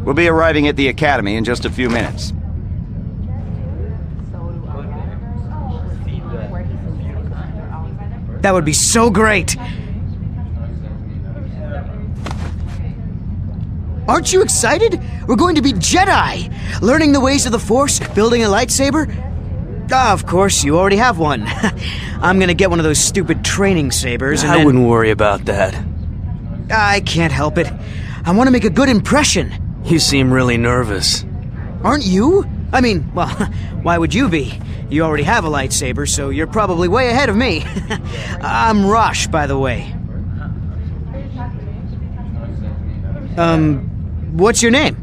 We'll be arriving at the academy in just a few minutes. That would be so great! Aren't you excited? We're going to be Jedi! Learning the ways of the Force, building a lightsaber. Ah, of course, you already have one. I'm gonna get one of those stupid training sabers and I wouldn't worry about that. I can't help it. I want to make a good impression. You seem really nervous. Aren't you? I mean, well, why would you be? You already have a lightsaber, so you're probably way ahead of me. I'm Rosh, by the way. What's your name?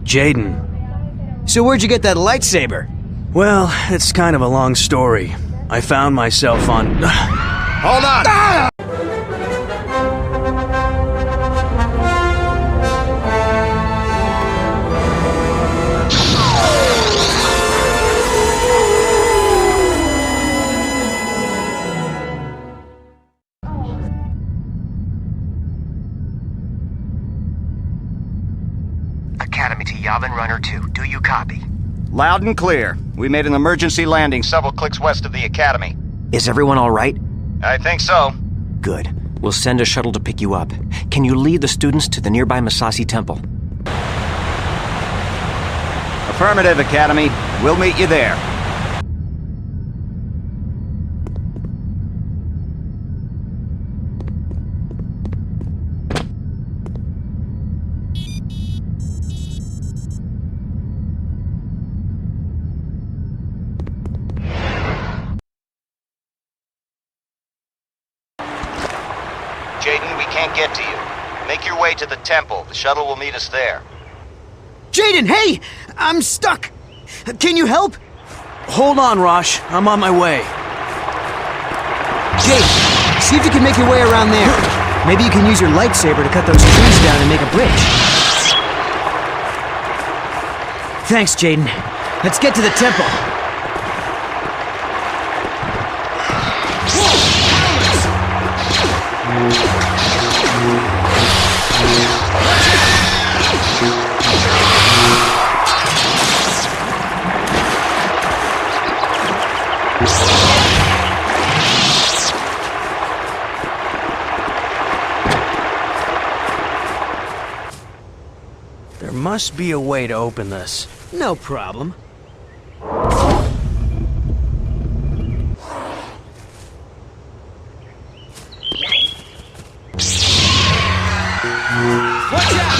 Jaden. So where'd you get that lightsaber? Well, it's kind of a long story. I found myself on... Hold on! Ah! Academy to Yavin Runner 2. Do you copy? Loud and clear. We made an emergency landing several clicks west of the academy. Is everyone all right? I think so. Good. We'll send a shuttle to pick you up. Can you lead the students to the nearby Masasi Temple? Affirmative, Academy. We'll meet you there. Jaden, we can't get to you. Make your way to the temple. The shuttle will meet us there. Jaden, hey! I'm stuck! Can you help? Hold on, Rosh. I'm on my way. Jaden, see if you can make your way around there. Maybe you can use your lightsaber to cut those trees down and make a bridge. Thanks, Jaden. Let's get to the temple. There must be a way to open this. No problem. Watch out!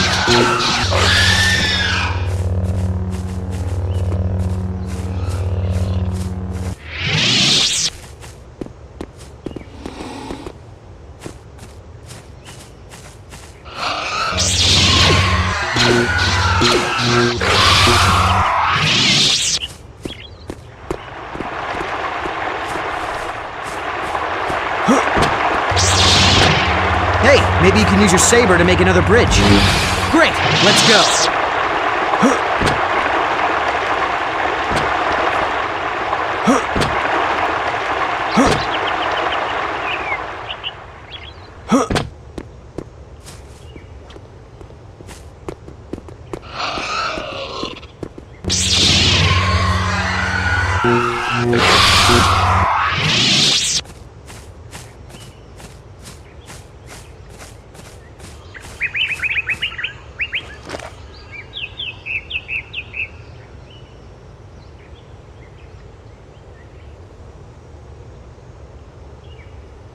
Hey, maybe you can use your saber to make another bridge. Great, let's go.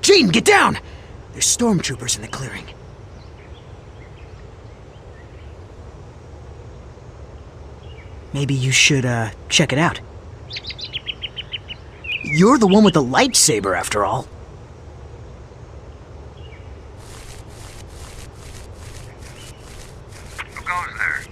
Gene, get down! There's stormtroopers in the clearing. Maybe you should, check it out. You're the one with the lightsaber, after all. Who goes there?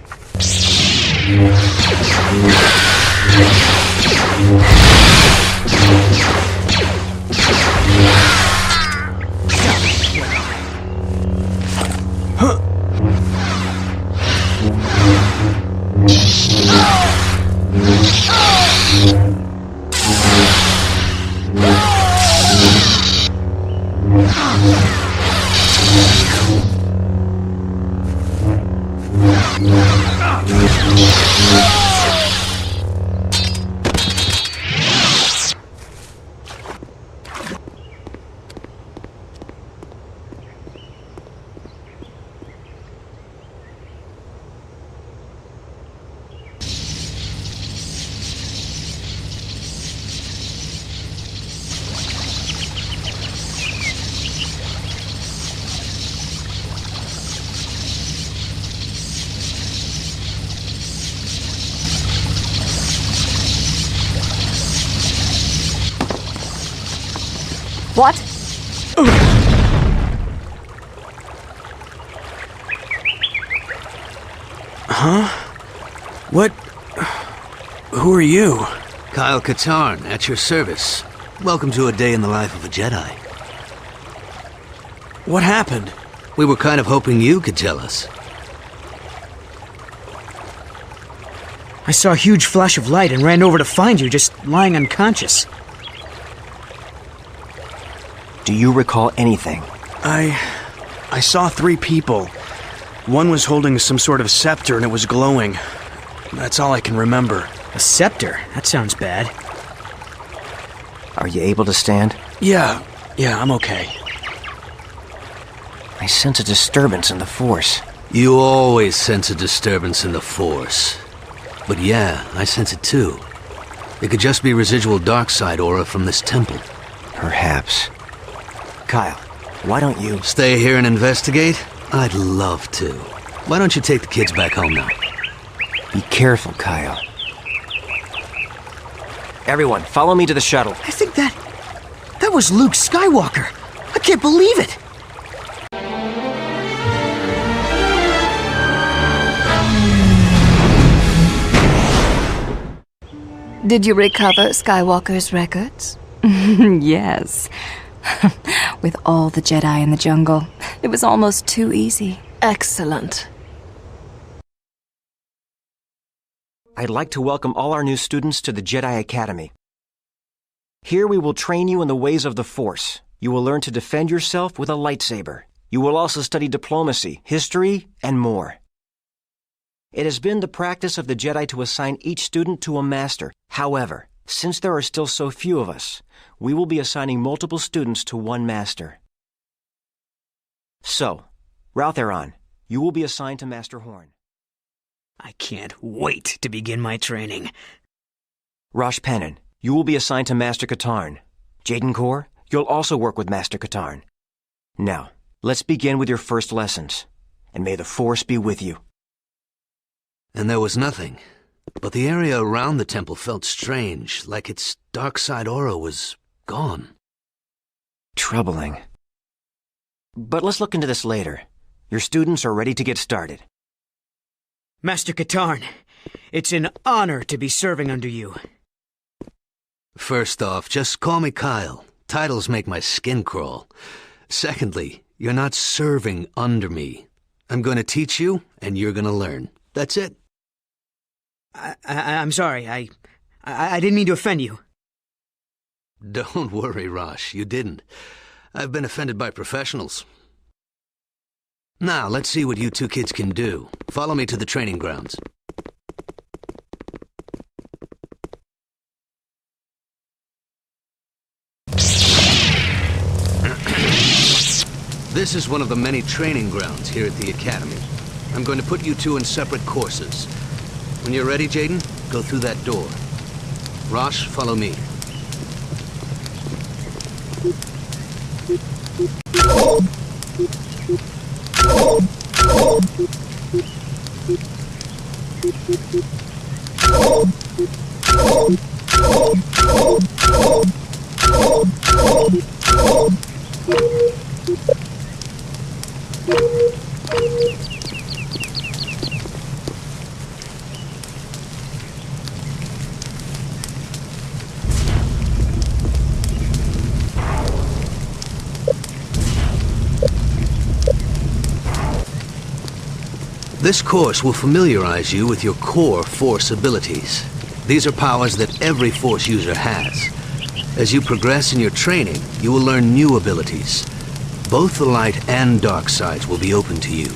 What? Huh? What? Who are you? Kyle Katarn, at your service. Welcome to a day in the life of a Jedi. What happened? We were kind of hoping you could tell us. I saw a huge flash of light and ran over to find you, just lying unconscious. Do you recall anything? I saw 3 people. One was holding some sort of scepter and it was glowing. That's all I can remember. A scepter? That sounds bad. Are you able to stand? Yeah, I'm okay. I sense a disturbance in the Force. You always sense a disturbance in the Force. But yeah, I sense it too. It could just be residual dark side aura from this temple. Perhaps. Kyle, why don't you... Stay here and investigate? I'd love to. Why don't you take the kids back home now? Be careful, Kyle. Everyone, follow me to the shuttle. I think that was Luke Skywalker. I can't believe it. Did you recover Skywalker's records? Yes. With all the Jedi in the jungle, it was almost too easy. Excellent. I'd like to welcome all our new students to the Jedi Academy. Here we will train you in the ways of the Force. You will learn to defend yourself with a lightsaber. You will also study diplomacy, history, and more. It has been the practice of the Jedi to assign each student to a master. However, since there are still so few of us, we will be assigning multiple students to one master. So, Raltheron, you will be assigned to Master Horn. I can't wait to begin my training. Rosh Pennon, you will be assigned to Master Katarn. Jaden Kor, you'll also work with Master Katarn. Now, let's begin with your first lessons, and may the Force be with you. And there was nothing. But the area around the temple felt strange, like its dark side aura was gone. Troubling. But let's look into this later. Your students are ready to get started. Master Katarn, it's an honor to be serving under you. First off, just call me Kyle. Titles make my skin crawl. Secondly, you're not serving under me. I'm going to teach you, and you're going to learn. That's it. I'm sorry. I didn't mean to offend you. Don't worry, Rosh. You didn't. I've been offended by professionals. Now, let's see what you 2 kids can do. Follow me to the training grounds. This is one of the many training grounds here at the Academy. I'm going to put you 2 in separate courses. When you're ready, Jaden, go through that door. Rosh, follow me. This course will familiarize you with your core Force abilities. These are powers that every Force user has. As you progress in your training, you will learn new abilities. Both the light and dark sides will be open to you.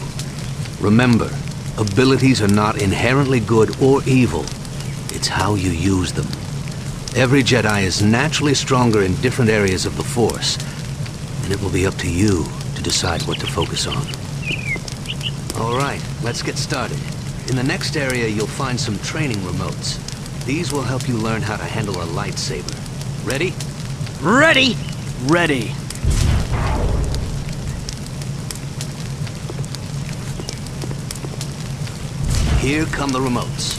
Remember, abilities are not inherently good or evil. It's how you use them. Every Jedi is naturally stronger in different areas of the Force, and it will be up to you to decide what to focus on. All right, let's get started. In the next area, you'll find some training remotes. These will help you learn how to handle a lightsaber. Ready? Ready? Ready. Here come the remotes.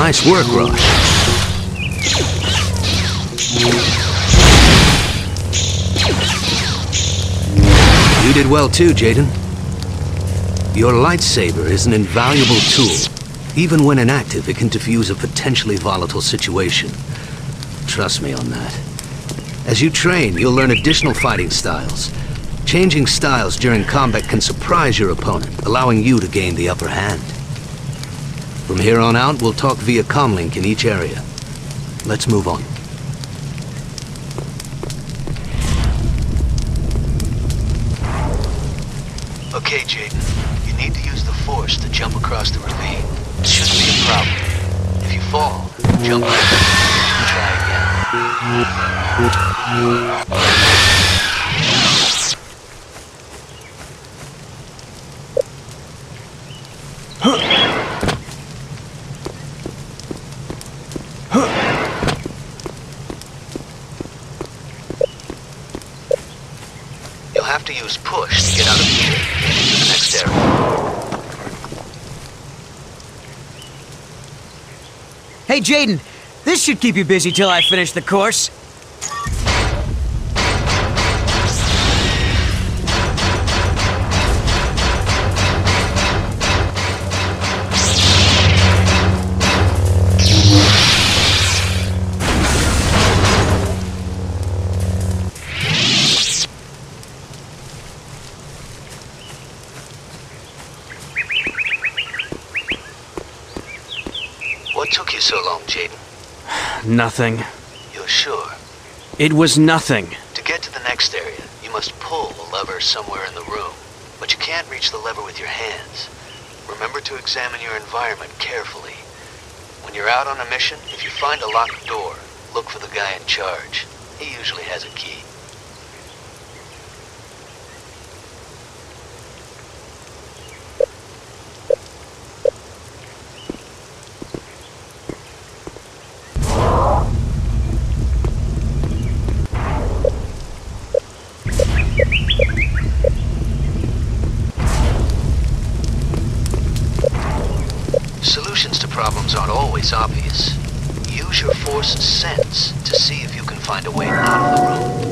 Nice work, Rosh. You did well too, Jaden. Your lightsaber is an invaluable tool. Even when inactive, it can defuse a potentially volatile situation. Trust me on that. As you train, you'll learn additional fighting styles. Changing styles during combat can surprise your opponent, allowing you to gain the upper hand. From here on out, we'll talk via comlink in each area. Let's move on. Okay, Jaden. You need to use the Force to jump across the ravine. It shouldn't be a problem. If you fall, jump back and try again. You'll have to use push to get out of here and into the next area. Hey, Jaden, this should keep you busy till I finish the course. What took you so long, Jaden? Nothing. You're sure? It was nothing. To get to the next area, you must pull a lever somewhere in the room. But you can't reach the lever with your hands. Remember to examine your environment carefully. When you're out on a mission, if you find a locked door, look for the guy in charge. He usually has a key. Solutions to problems aren't always obvious. Use your Force sense to see if you can find a way out of the room.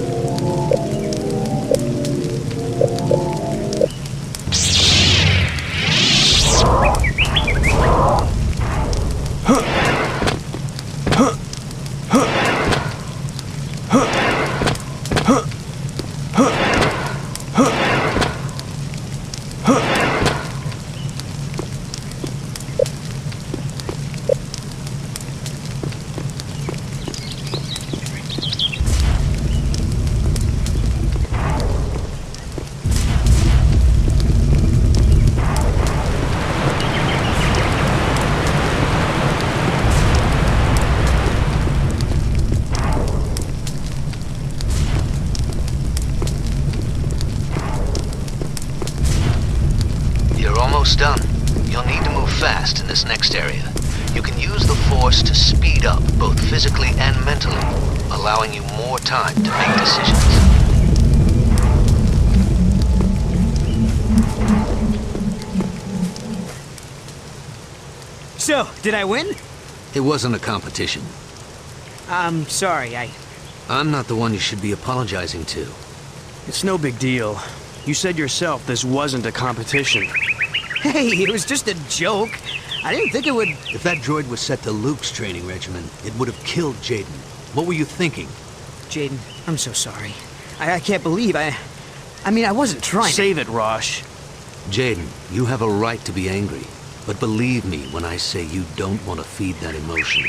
Almost done. You'll need to move fast in this next area. You can use the Force to speed up, both physically and mentally, allowing you more time to make decisions. So, did I win? It wasn't a competition. I'm sorry, I'm not the one you should be apologizing to. It's no big deal. You said yourself this wasn't a competition. Hey, it was just a joke. I didn't think it would... If that droid was set to Luke's training regimen, it would have killed Jaden. What were you thinking? Jaden, I'm so sorry. I can't believe I mean, I wasn't trying to... Save it, Rosh. Jaden, you have a right to be angry. But believe me when I say you don't want to feed that emotion.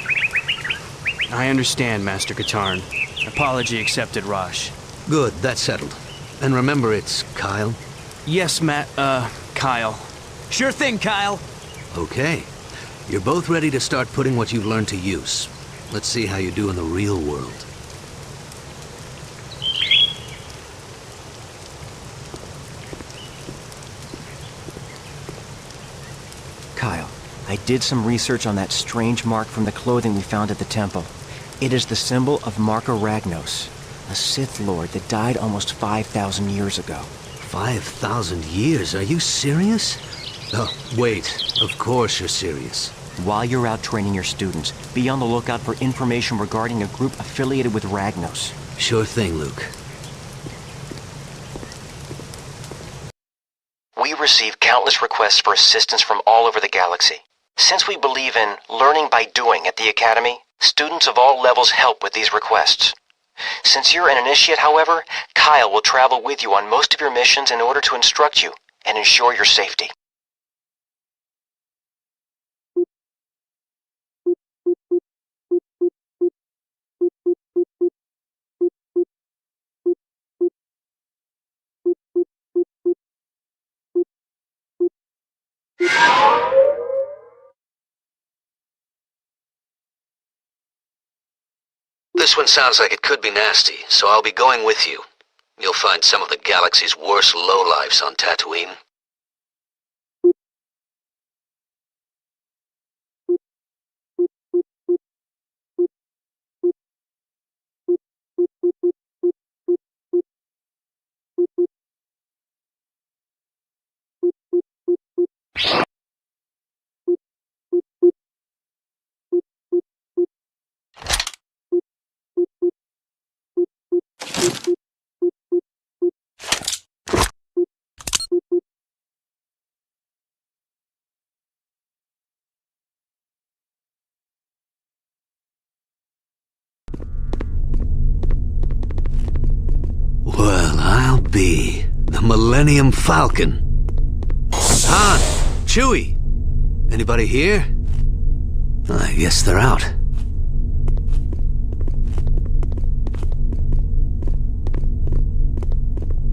I understand, Master Katarn. Apology accepted, Rosh. Good, that's settled. And remember, it's Kyle? Yes, Kyle. Sure thing, Kyle. Okay. You're both ready to start putting what you've learned to use. Let's see how you do in the real world. Kyle, I did some research on that strange mark from the clothing we found at the temple. It is the symbol of Marka Ragnos, a Sith Lord that died almost 5,000 years ago. 5,000 years? Are you serious? Oh, wait. Of course you're serious. While you're out training your students, be on the lookout for information regarding a group affiliated with Ragnos. Sure thing, Luke. We receive countless requests for assistance from all over the galaxy. Since we believe in learning by doing at the Academy, students of all levels help with these requests. Since you're an initiate, however, Kyle will travel with you on most of your missions in order to instruct you and ensure your safety. This one sounds like it could be nasty, so I'll be going with you. You'll find some of the galaxy's worst lowlifes on Tatooine. Well, I'll be the Millennium Falcon. Han! Chewie! Anybody here? I guess they're out.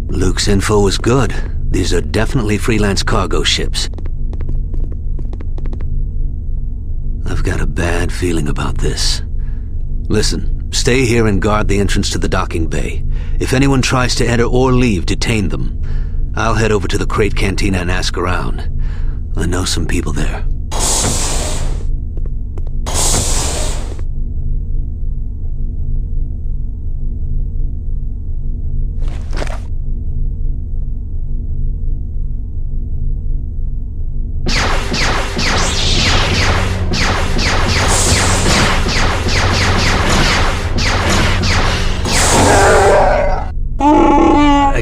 Luke's info was good. These are definitely freelance cargo ships. I've got a bad feeling about this. Listen, stay here and guard the entrance to the docking bay. If anyone tries to enter or leave, detain them. I'll head over to the Crate Cantina and ask around. I know some people there.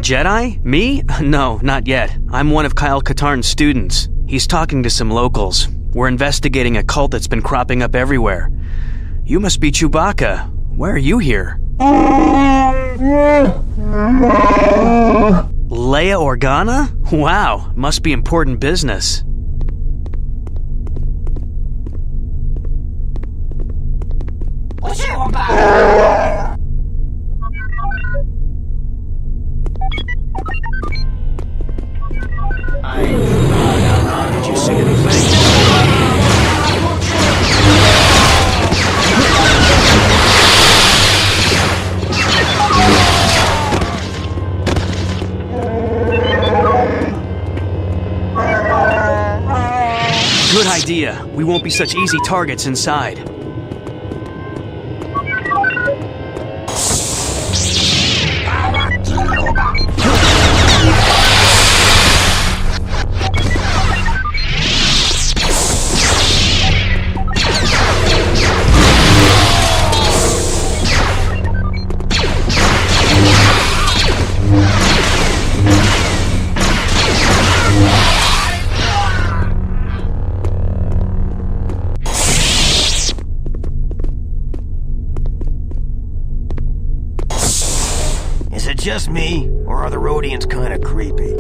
Jedi? Me? No, not yet. I'm one of Kyle Katarn's students. He's talking to some locals. We're investigating a cult that's been cropping up everywhere. You must be Chewbacca. Why are you here? Leia Organa? Wow, must be important business. Did you see anything? Good idea. We won't be such easy targets inside. Is it just me, or are the Rhodians kind of creepy?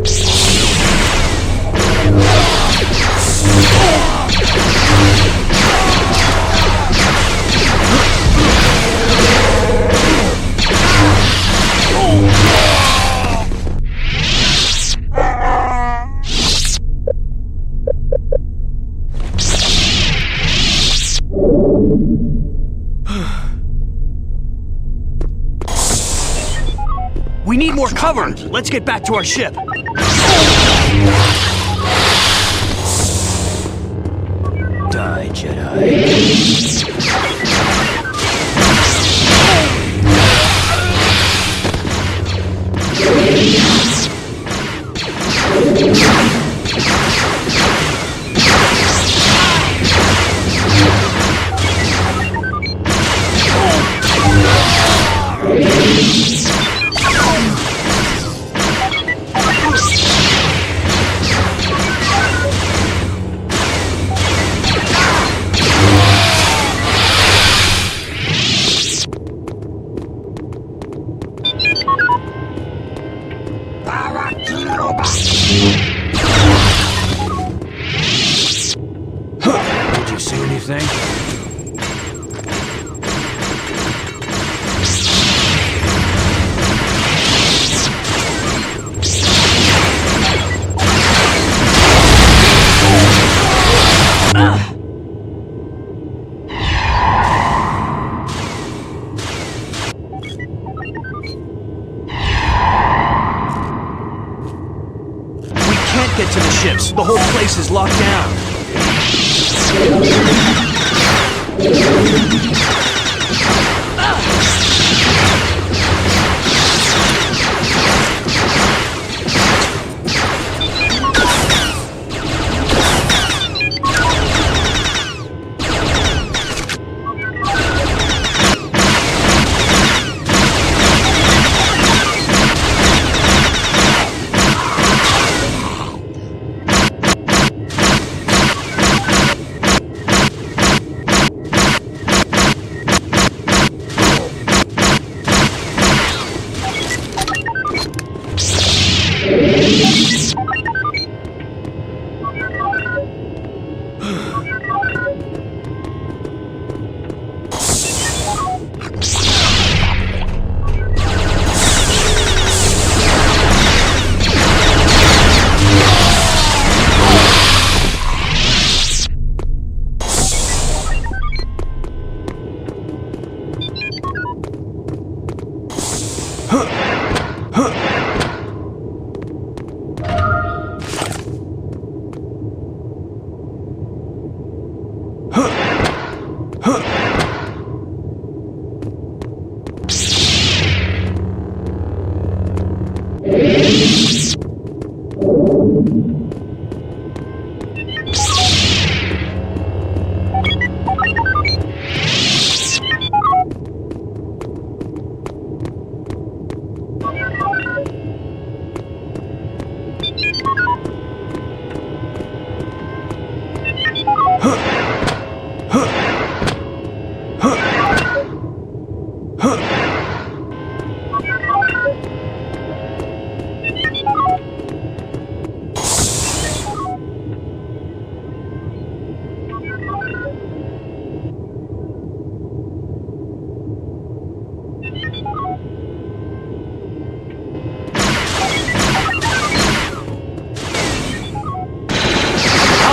We need more cover! Let's get back to our ship! Die, Jedi. to the ships. The whole place is locked down.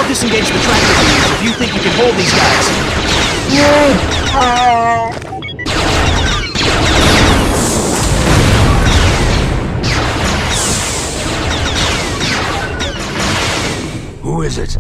Disengage the tractor beams if you think you can hold these guys. Who is it?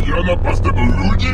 Я напасть на люди.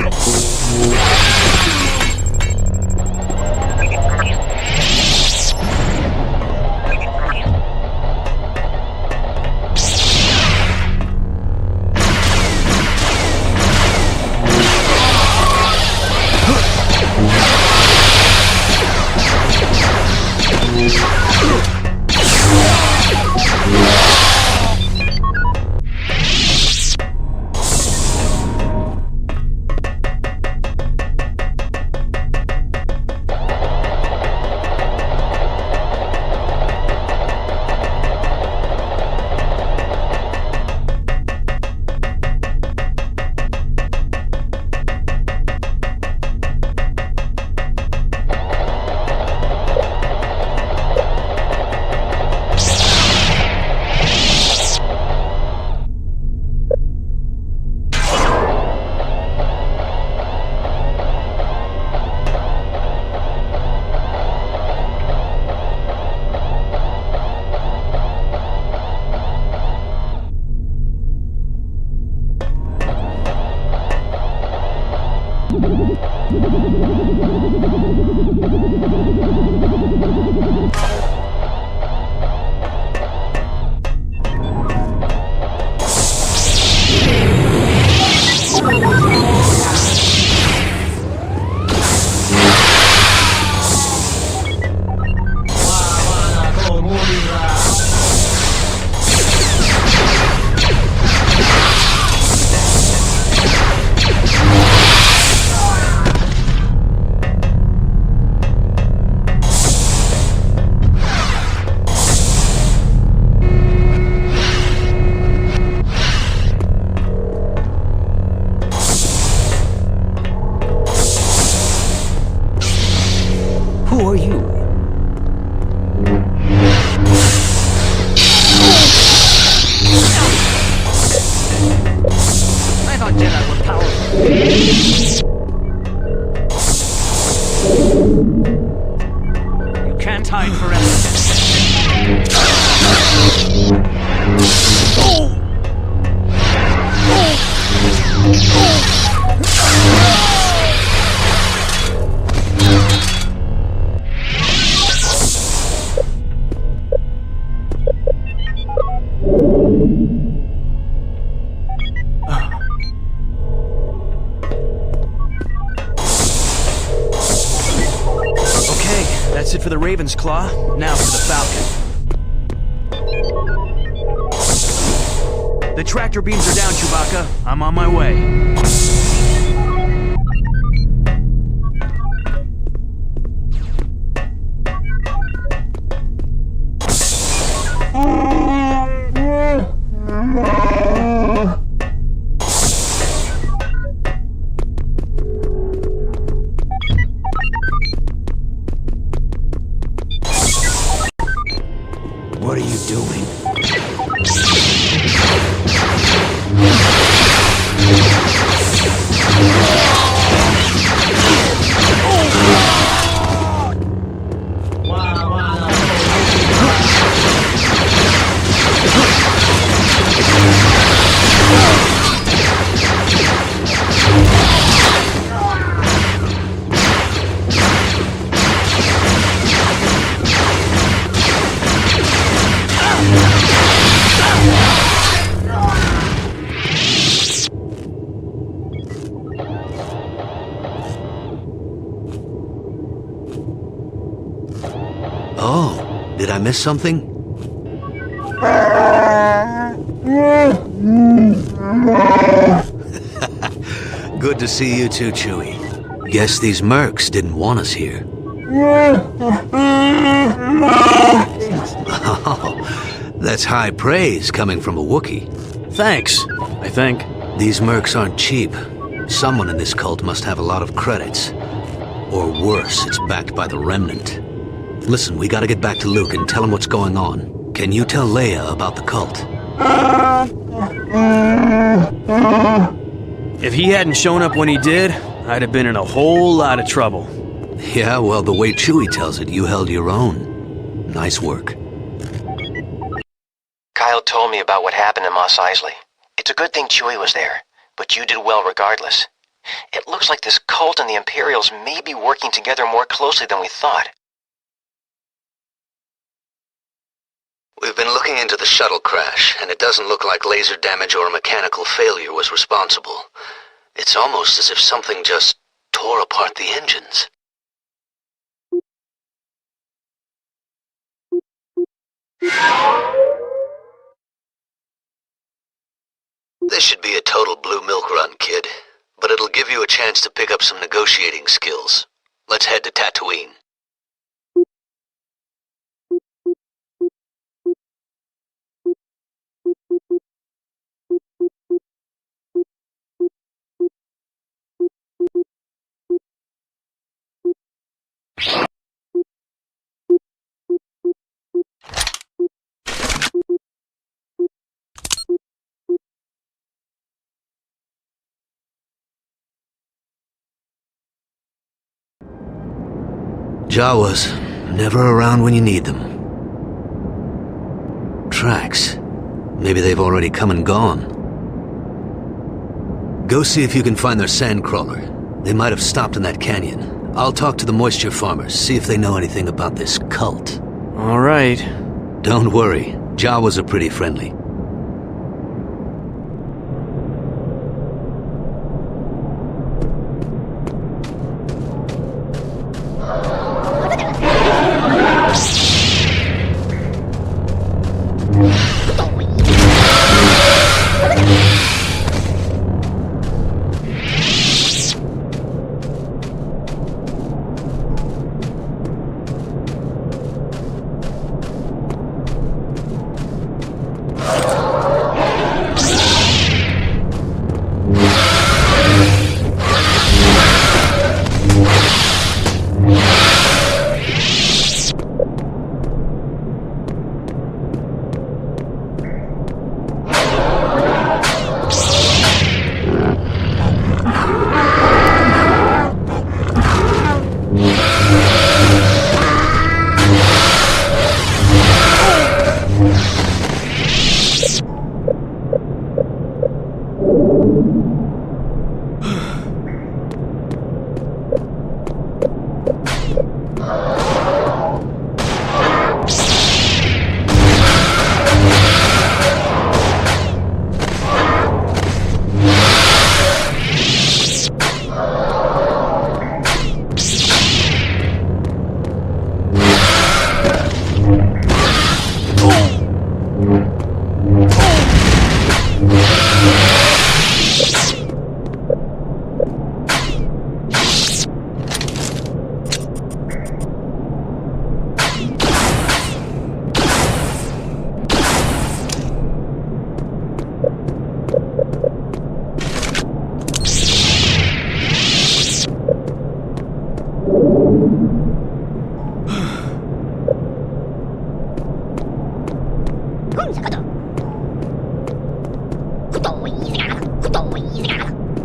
are you? I thought Jedi were powerful. You can't hide forever. Okay, that's it for the Raven's Claw. Now for the Falcon. The tractor beams are down, Chewbacca. I'm on my way. What are you doing? Oh, did I miss something? Good to see you too, Chewie. Guess these mercs didn't want us here. Oh, that's high praise coming from a Wookiee. Thanks, I think. These mercs aren't cheap. Someone in this cult must have a lot of credits. Or worse, it's backed by the Remnant. Listen, we gotta get back to Luke and tell him what's going on. Can you tell Leia about the cult? If he hadn't shown up when he did, I'd have been in a whole lot of trouble. Yeah, well, the way Chewie tells it, you held your own. Nice work. Kyle told me about what happened in Mos Eisley. It's a good thing Chewie was there, but you did well regardless. It looks like this cult and the Imperials may be working together more closely than we thought. We've been looking into the shuttle crash, and it doesn't look like laser damage or a mechanical failure was responsible. It's almost as if something just tore apart the engines. This should be a total blue milk run, kid. But it'll give you a chance to pick up some negotiating skills. Let's head to Tatooine. Jawas, never around when you need them. Tracks. Maybe they've already come and gone. Go see if you can find their sandcrawler. They might have stopped in that canyon. I'll talk to the moisture farmers, see if they know anything about this cult. All right. Don't worry, Jawas are pretty friendly.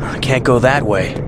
I can't go that way.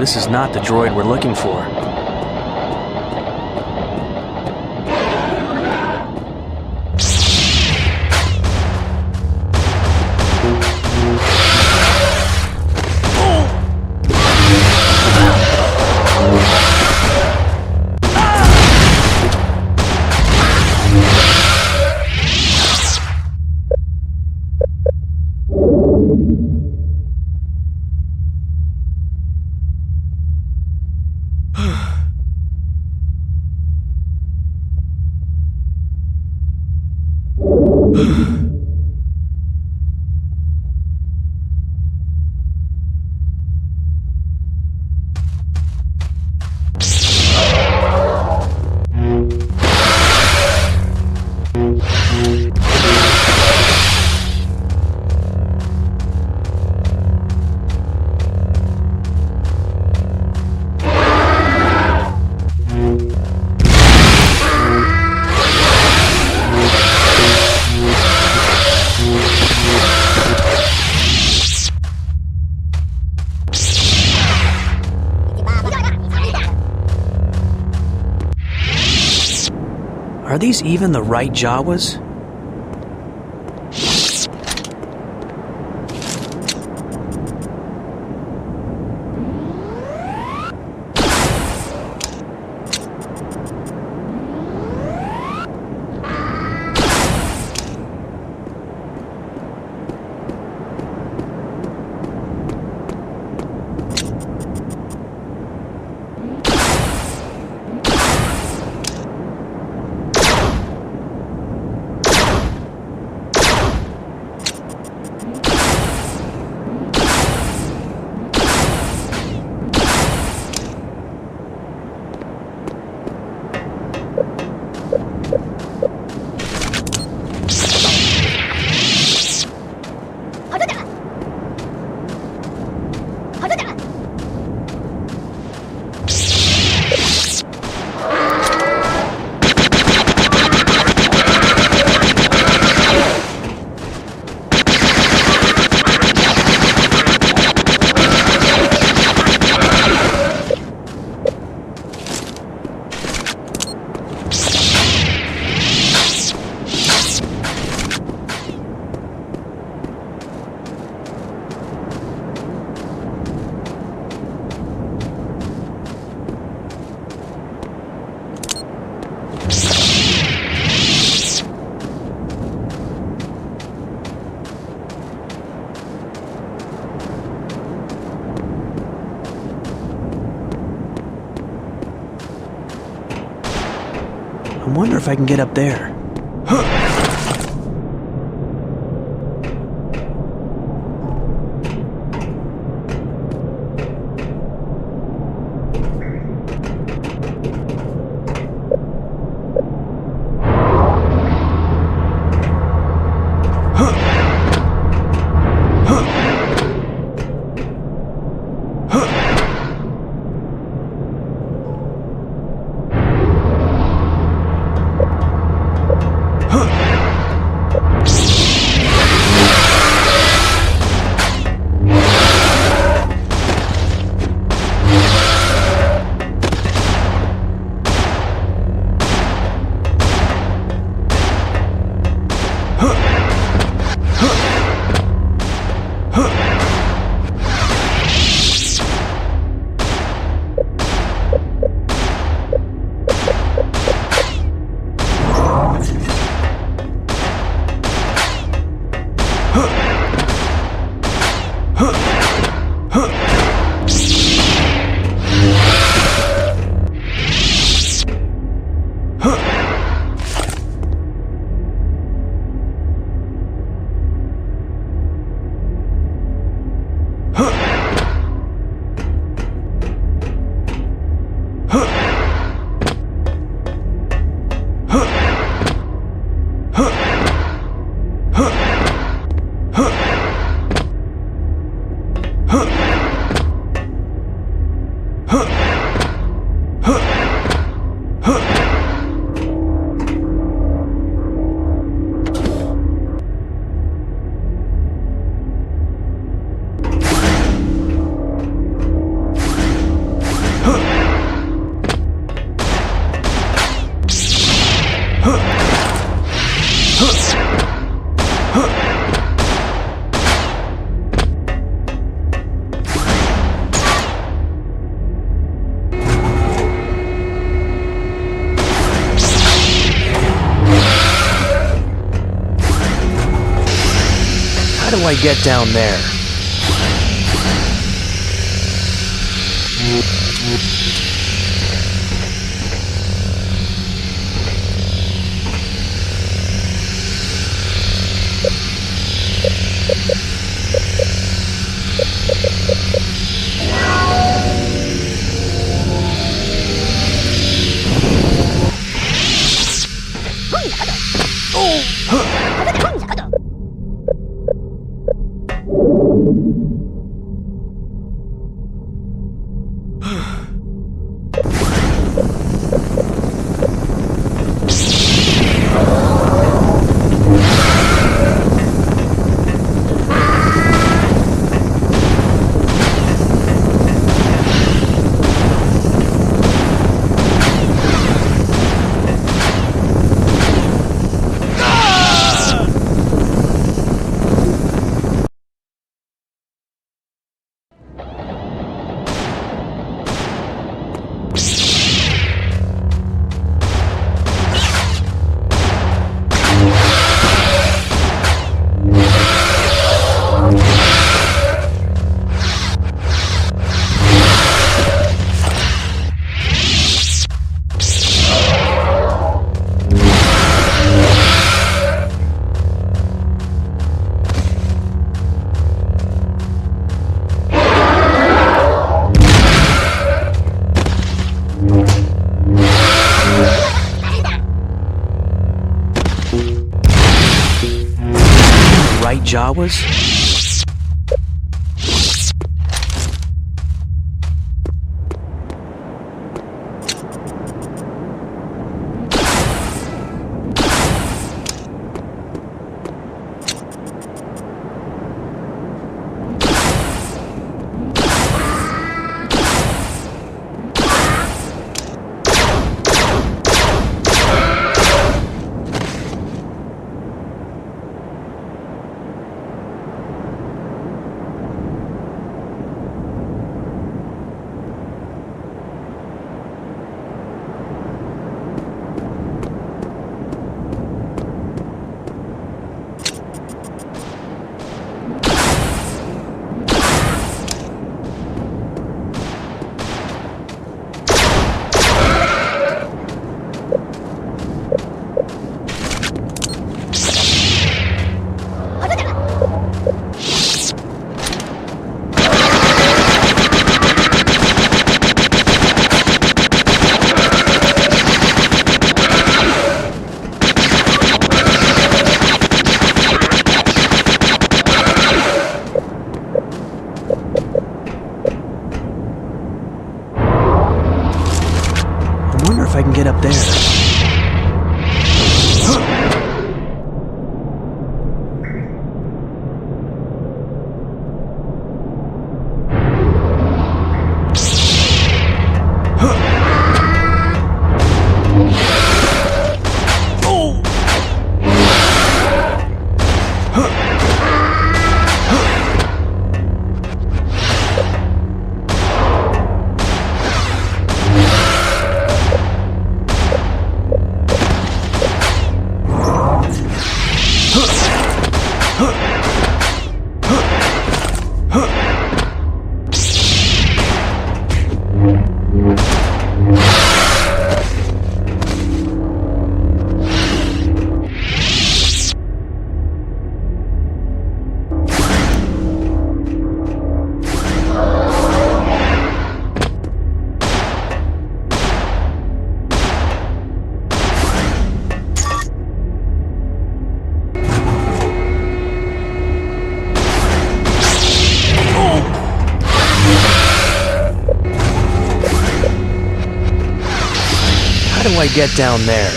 This is not the droid we're looking for. Are these even the right Jawas? I wonder if I can get up there. How do I get down there? Jawas? I wonder if I can get up there. How do I get down there?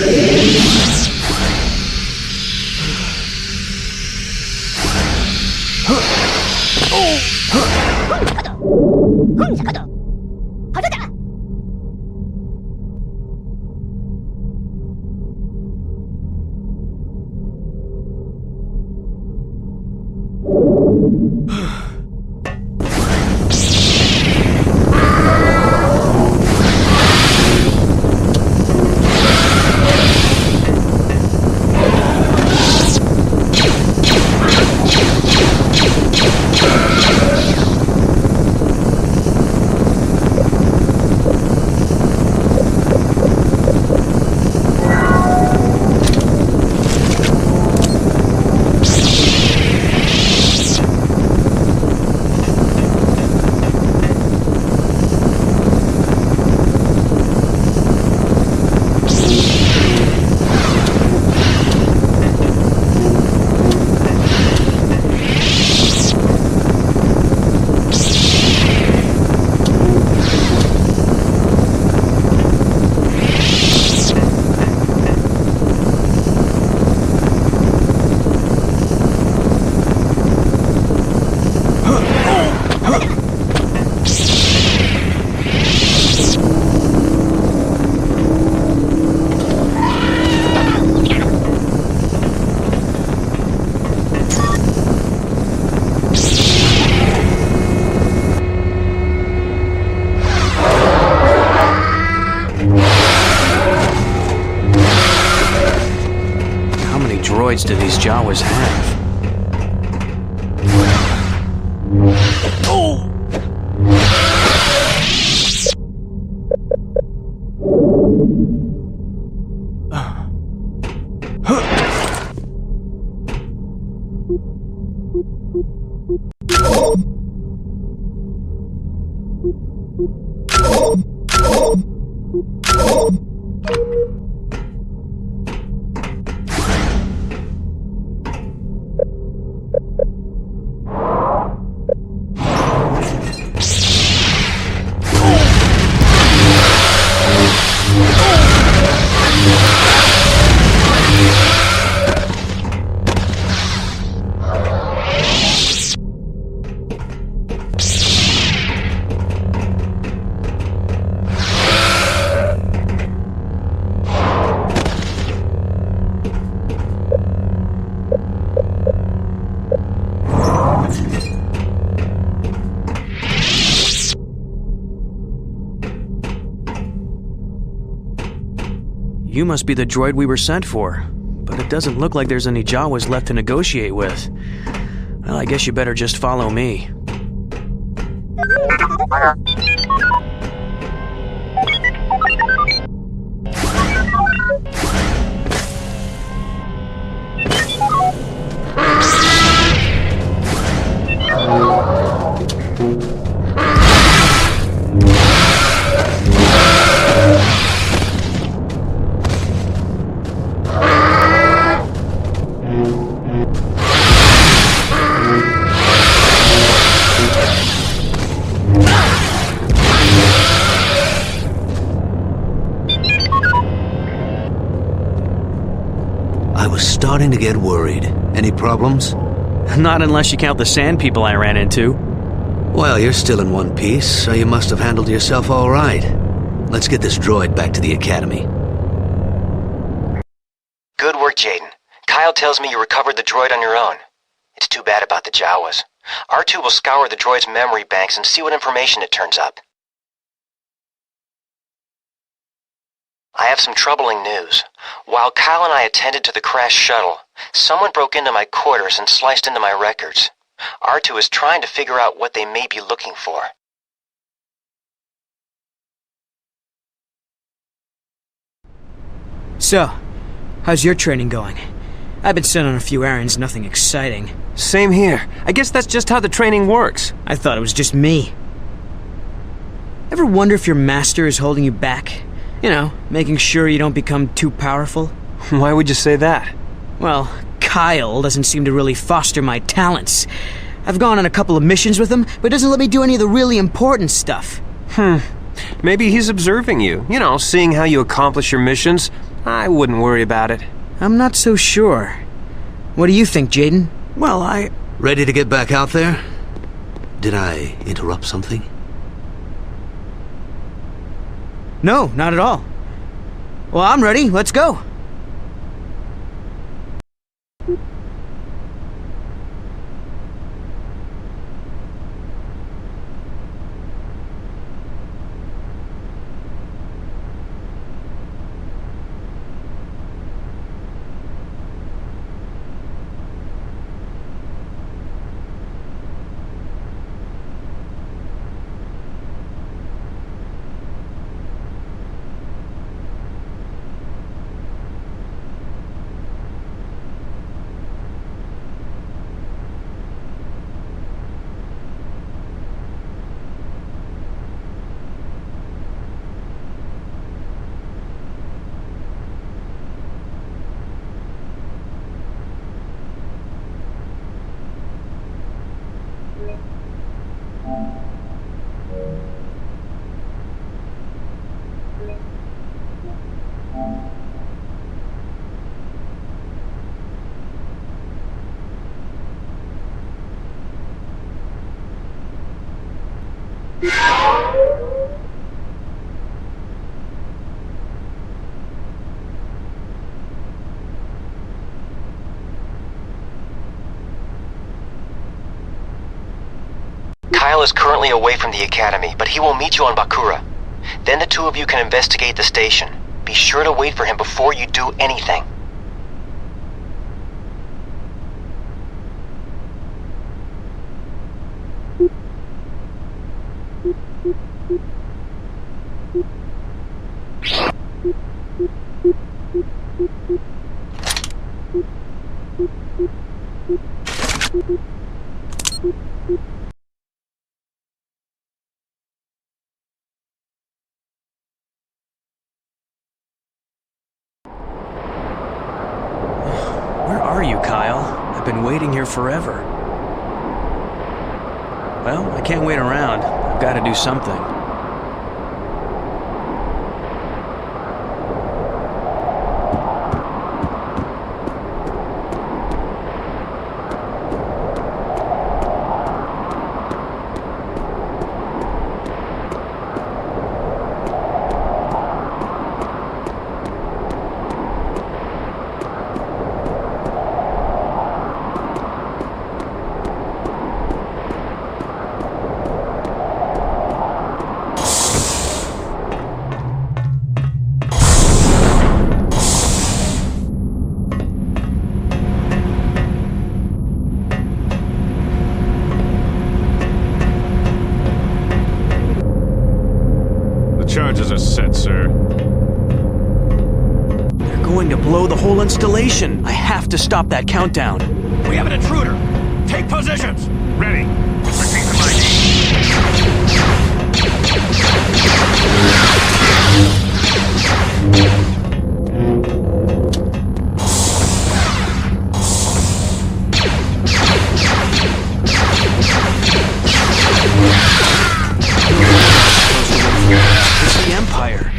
How many droids do these Jawas have? You must be the droid we were sent for, but it doesn't look like there's any Jawas left to negotiate with. Well, I guess you better just follow me. I was starting to get worried. Any problems? Not unless you count the sand people I ran into. Well, you're still in one piece, so you must have handled yourself all right. Let's get this droid back to the Academy. Good work, Jaden. Kyle tells me you recovered the droid on your own. It's too bad about the Jawas. R2 will scour the droid's memory banks and see what information it turns up. I have some troubling news. While Kyle and I attended to the crashed shuttle, someone broke into my quarters and sliced into my records. R2 is trying to figure out what they may be looking for. So, how's your training going? I've been sent on a few errands, nothing exciting. Same here. I guess that's just how the training works. I thought it was just me. Ever wonder if your master is holding you back? You know, making sure you don't become too powerful? Why would you say that? Well, Kyle doesn't seem to really foster my talents. I've gone on a couple of missions with him, but doesn't let me do any of the really important stuff. Maybe he's observing you. You know, seeing how you accomplish your missions. I wouldn't worry about it. I'm not so sure. What do you think, Jaden? Well, Ready to get back out there? Did I interrupt something? No, not at all. Well, I'm ready. Let's go. Kyle is currently away from the Academy, but he will meet you on Bakura. Then the two of you can investigate the station. Be sure to wait for him before you do anything. where are you, Kyle? I've been waiting here forever. Well, I can't wait around. I've got to do something. going to blow the whole installation. I have to stop that countdown. We have an intruder. Take positions. Ready. Repeat the ID. It's the Empire.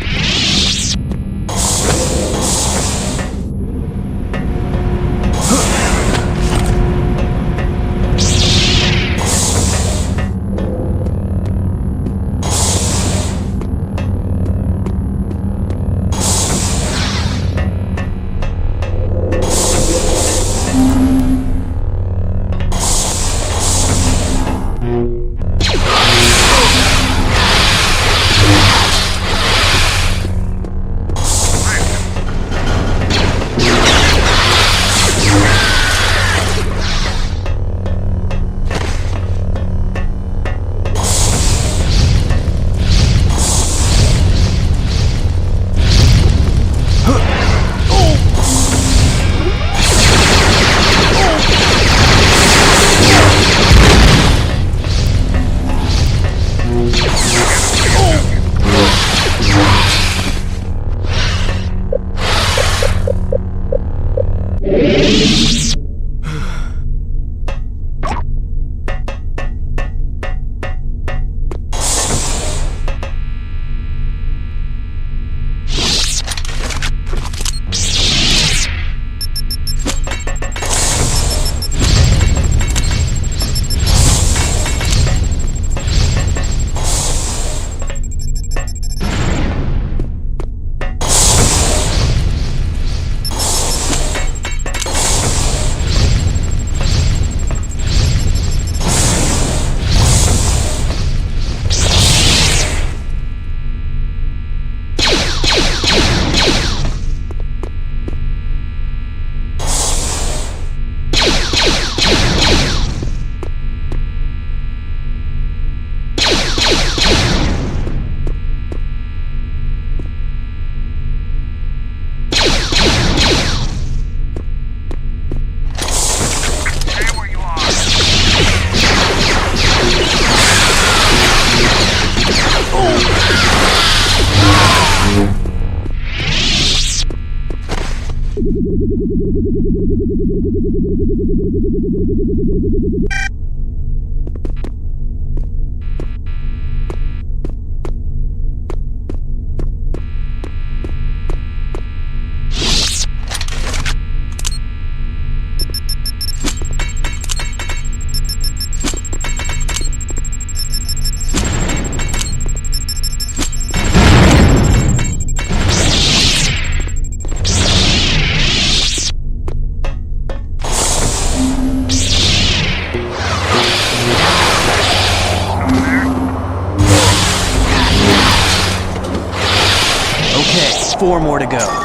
Okay, 4 more to go.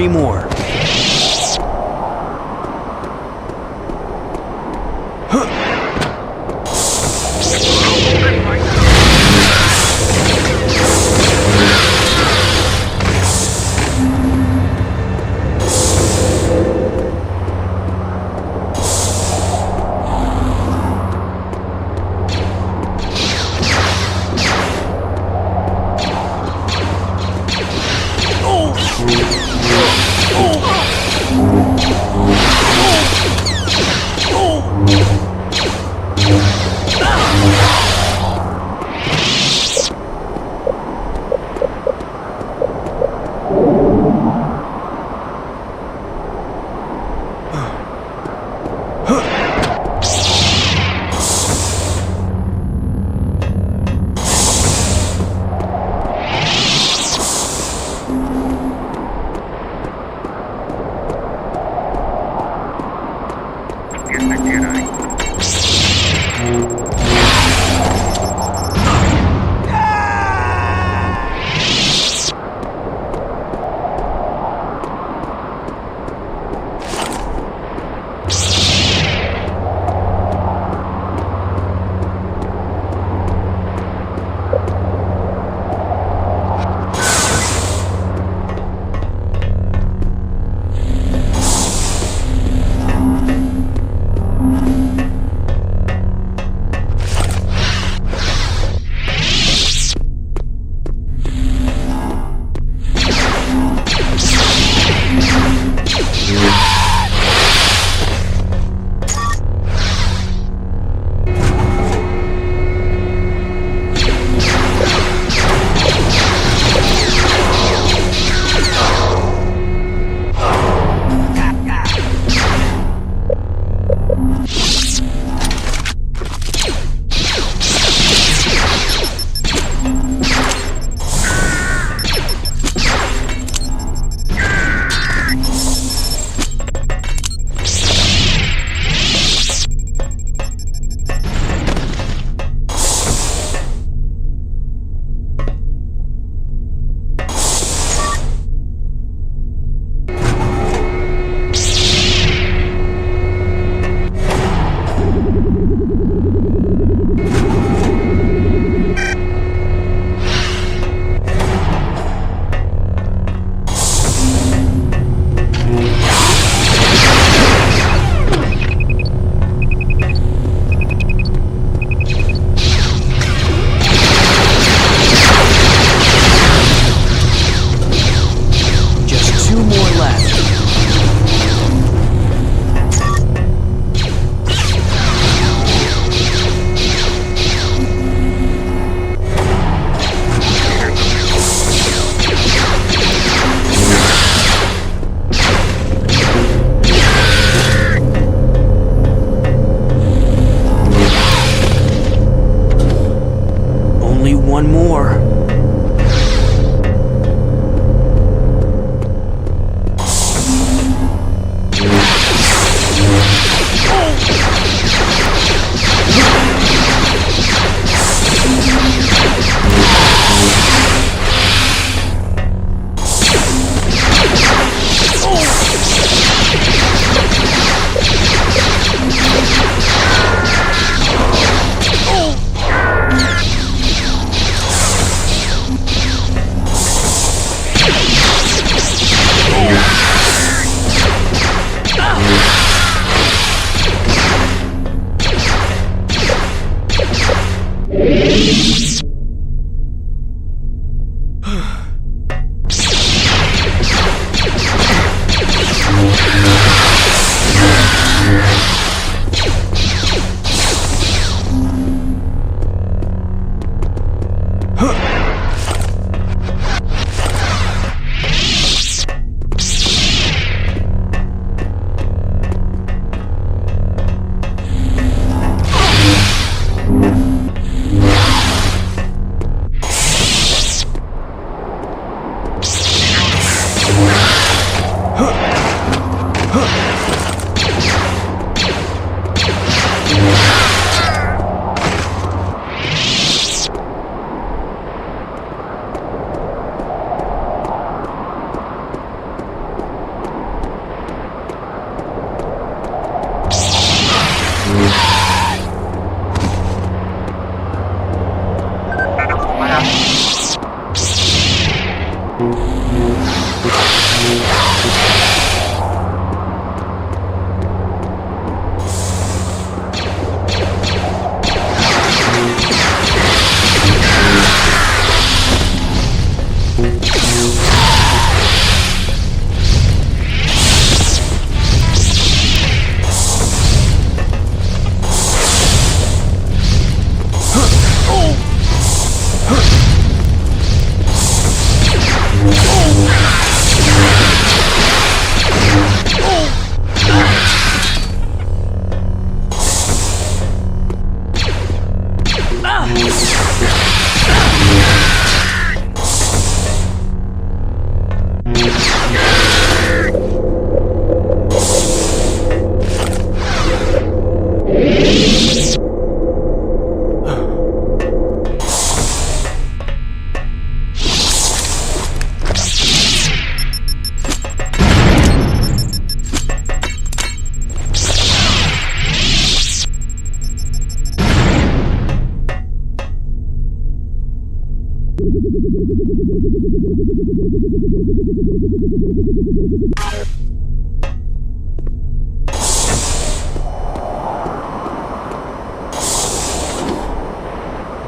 3 more. One more.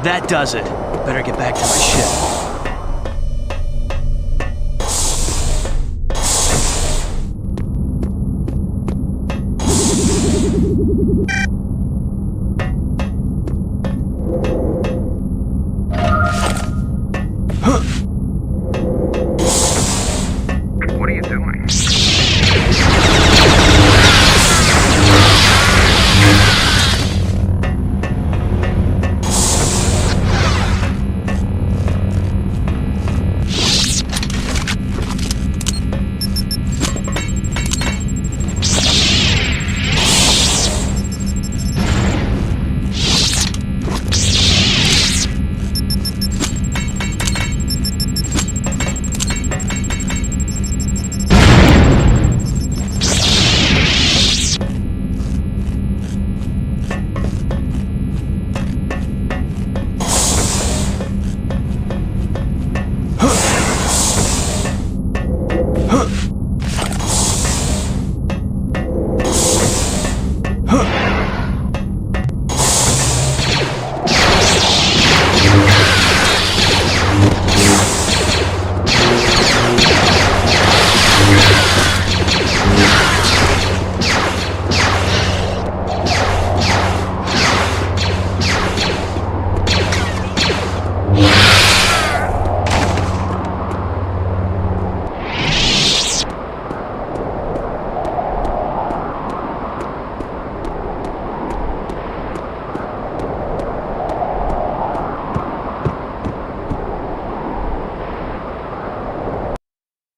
That does it. Better get back to my ship. What are you doing?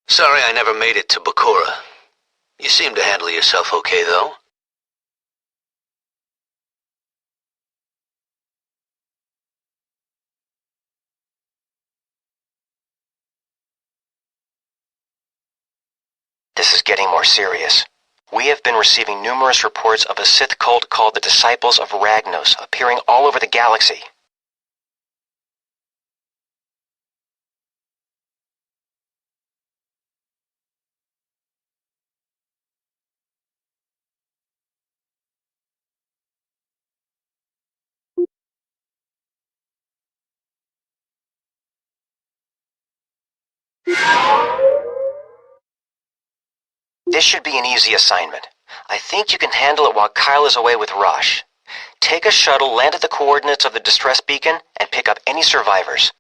Sorry I never made it to Bakura. You seem to handle yourself okay, though. This is getting more serious. We have been receiving numerous reports of a Sith cult called the Disciples of Ragnos appearing all over the galaxy. This should be an easy assignment. I think you can handle it while Kyle is away with Rosh. Take a shuttle, land at the coordinates of the distress beacon, and pick up any survivors.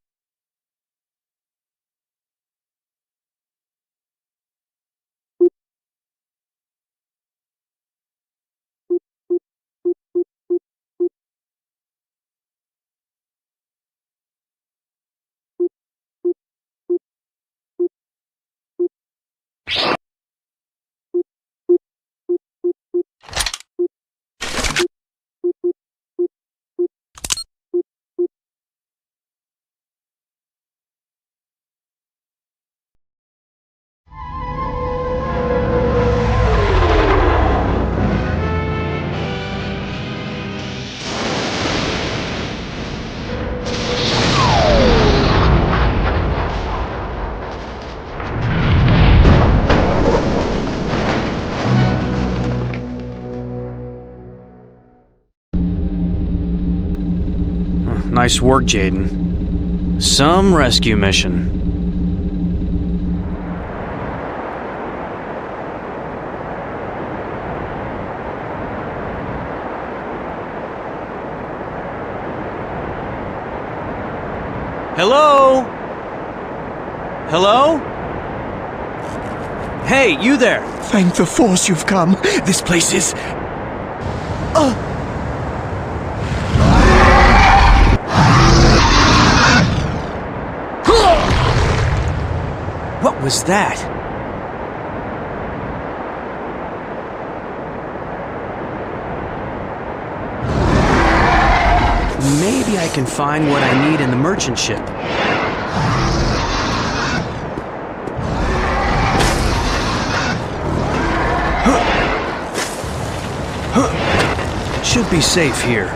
Nice work, Jaden. Some rescue mission. Hello? Hello? Hey, you there! Thank the Force you've come. This place is... What was that? Maybe I can find what I need in the merchant ship. Should be safe here.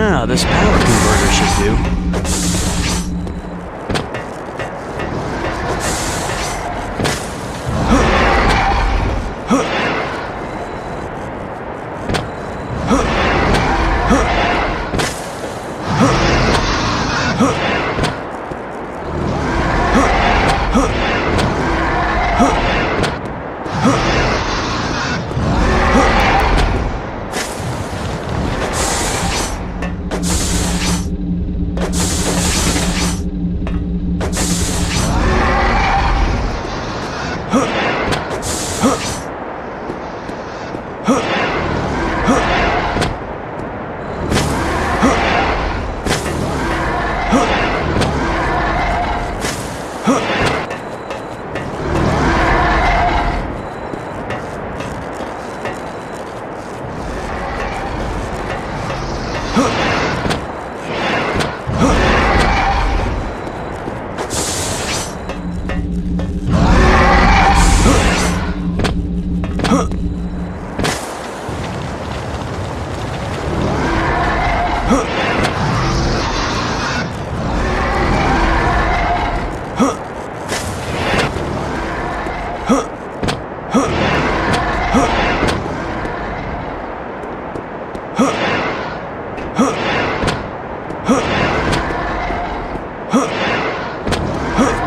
Ah, this power converter should do.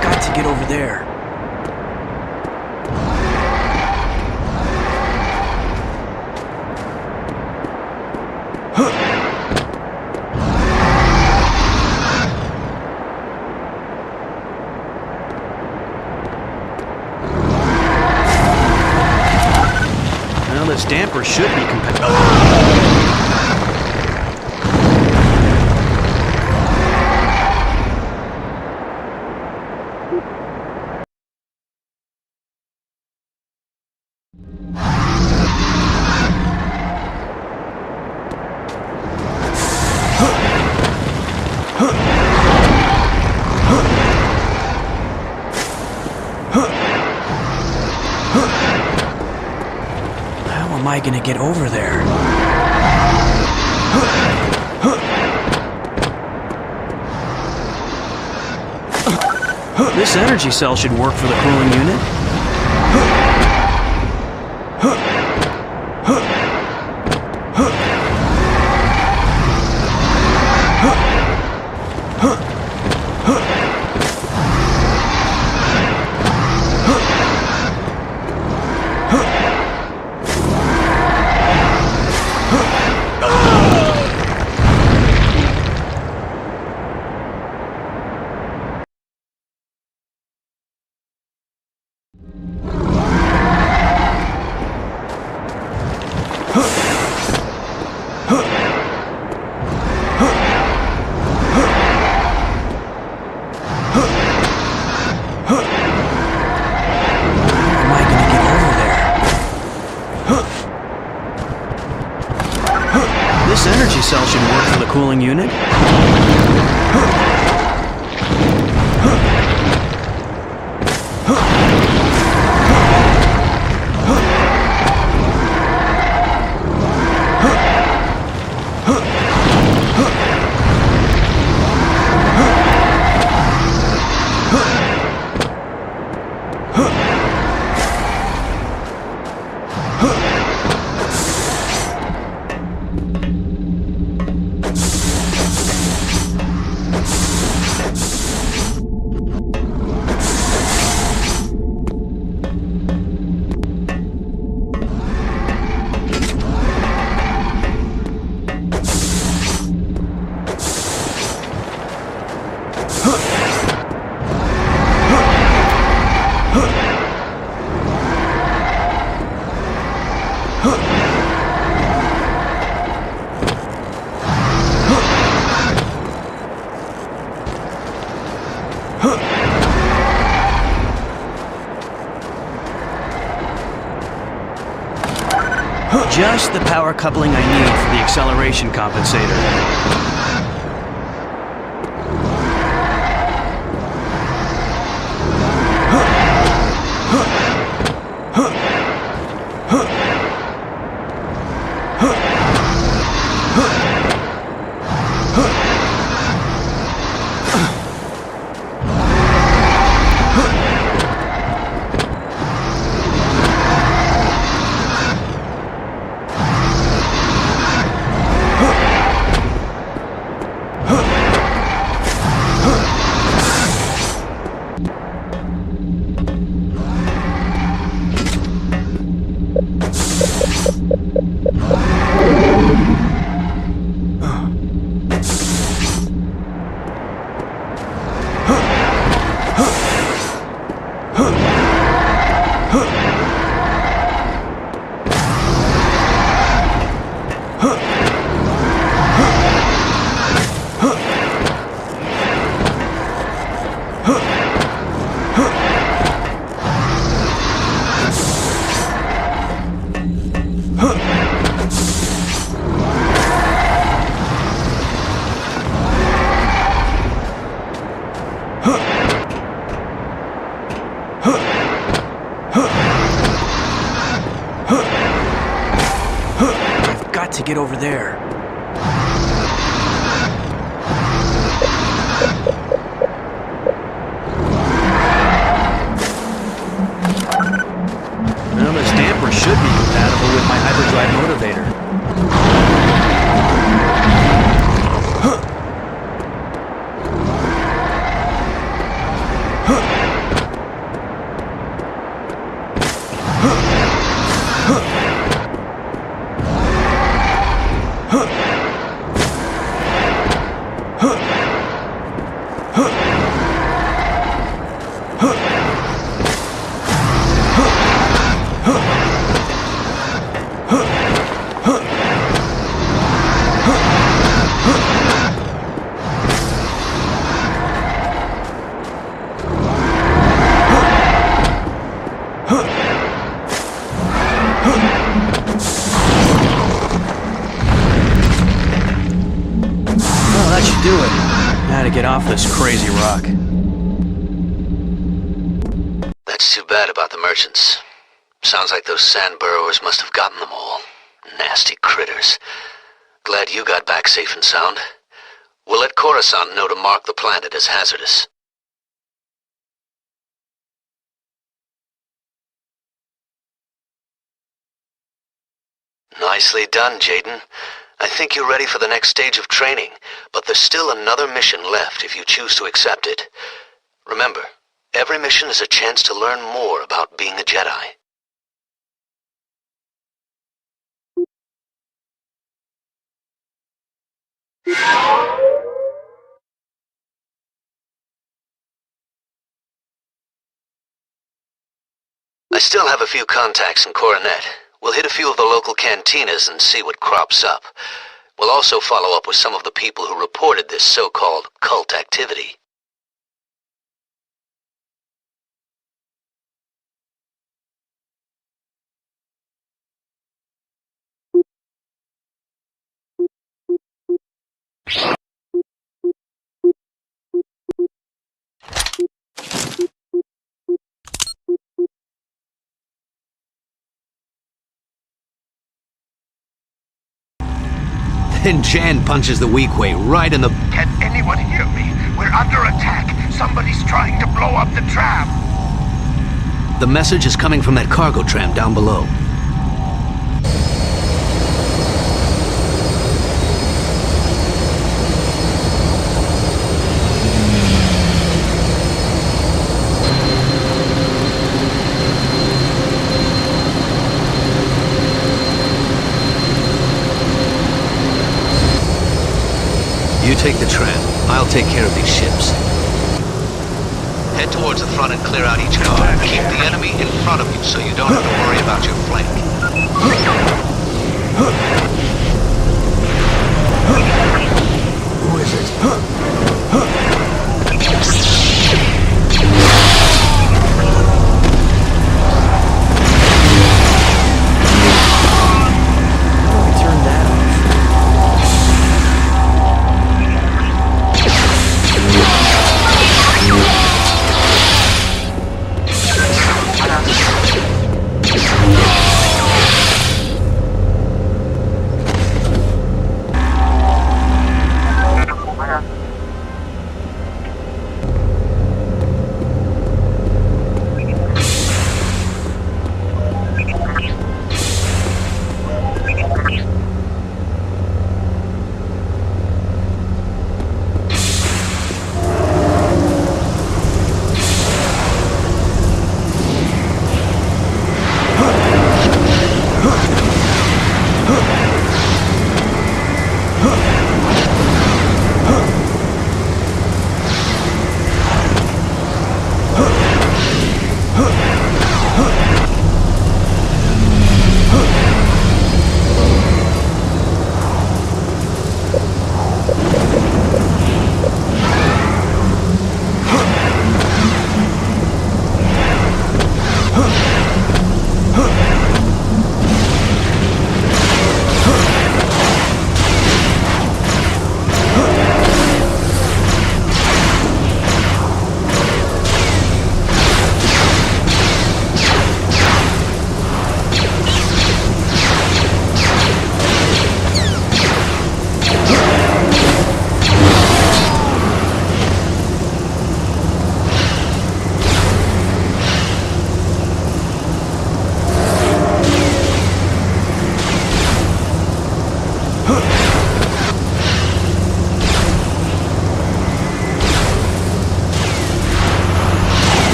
Got to get over there. Well, this damper should be compatible. How am I gonna get over there? This energy cell should work for the cooling unit. This energy cell should work for the cooling unit. Just the power coupling I need for the acceleration compensator. I've got to get over there. Well, this damper should be compatible with my hyperdrive motivator. Well, that should do it. Now to get off this crazy rock. That's too bad about the merchants. Sounds like those sand burrowers must have gotten them all. Nasty critters. Glad you got back safe and sound. We'll let Coruscant know to mark the planet as hazardous. Nicely done, Jaden. I think you're ready for the next stage of training, but there's still another mission left if you choose to accept it. Remember, every mission is a chance to learn more about being a Jedi. I still have a few contacts in Coronet. We'll hit a few of the local cantinas and see what crops up. We'll also follow up with some of the people who reported this so-called cult activity. Then Jan punches the weak way right in the... Can anyone hear me? We're under attack. Somebody's trying to blow up the tram. The message is coming from that cargo tram down below. You take the tram. I'll take care of these ships. Head towards the front and clear out each car. Keep the enemy in front of you so you don't have to worry about your flank. Who is it? Turn that off.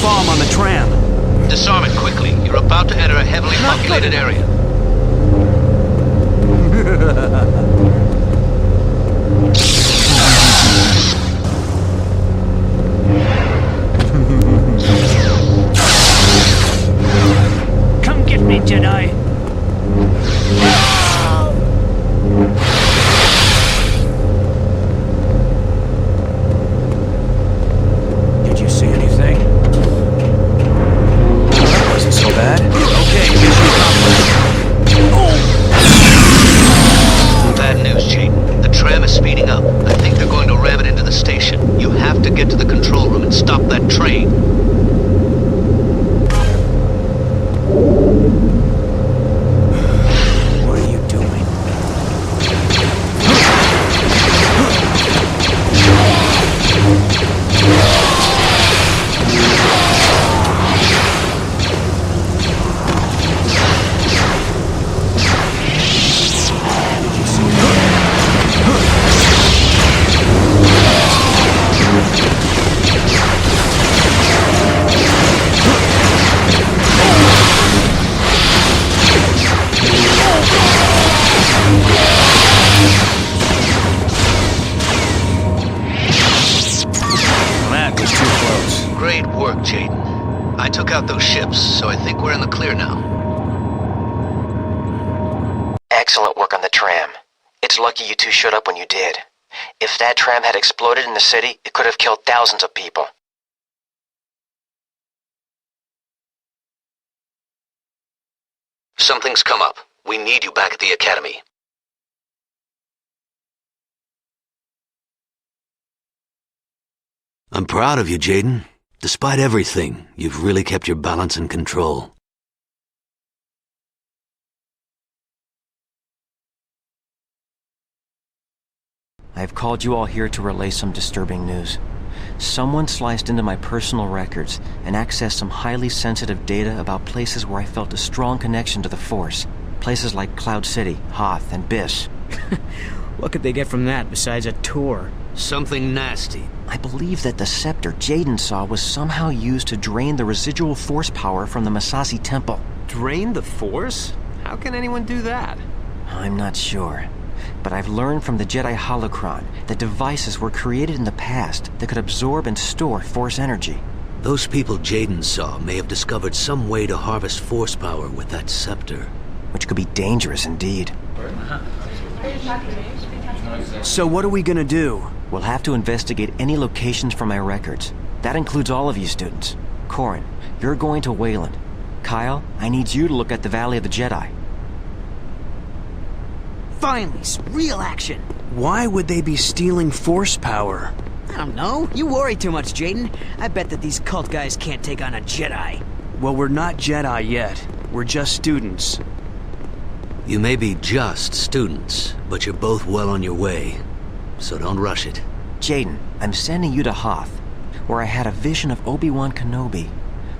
bomb on the tram. Disarm it quickly. You're about to enter a heavily populated area. Come get me, Jedi. Did you see anything? That wasn't so bad. Okay, mission accomplished. Bad news, Jaden. The tram is speeding up. I think they're going to ram it into the station. You have to get to the control room and stop that train. What are you doing? That was too close. Great work, Jaden. I took out those ships, so I think we're in the clear now. Excellent work on the tram. It's lucky you two showed up when you did. If that tram had exploded in the city, it could have killed thousands of people. Something's come up. We need you back at the Academy. I'm proud of you, Jaden. Despite everything, you've really kept your balance and control. I have called you all here to relay some disturbing news. Someone sliced into my personal records and accessed some highly sensitive data about places where I felt a strong connection to the Force. Places like Cloud City, Hoth, and Biss. What could they get from that besides a tour? Something nasty. I believe that the scepter Jaden saw was somehow used to drain the residual Force power from the Masasi Temple. Drain the Force? How can anyone do that? I'm not sure. But I've learned from the Jedi holocron that devices were created in the past that could absorb and store Force energy. Those people Jaden saw may have discovered some way to harvest Force power with that scepter. Which could be dangerous indeed. So what are we gonna do? We'll have to investigate any locations from my records. That includes all of you students. Corin, you're going to Wayland. Kyle, I need you to look at the Valley of the Jedi. Finally, some real action. Why would they be stealing Force power? I don't know. You worry too much, Jaden. I bet that these cult guys can't take on a Jedi. Well, we're not Jedi yet. We're just students. You may be just students, but you're both well on your way. So don't rush it. Jaden, I'm sending you to Hoth, where I had a vision of Obi-Wan Kenobi.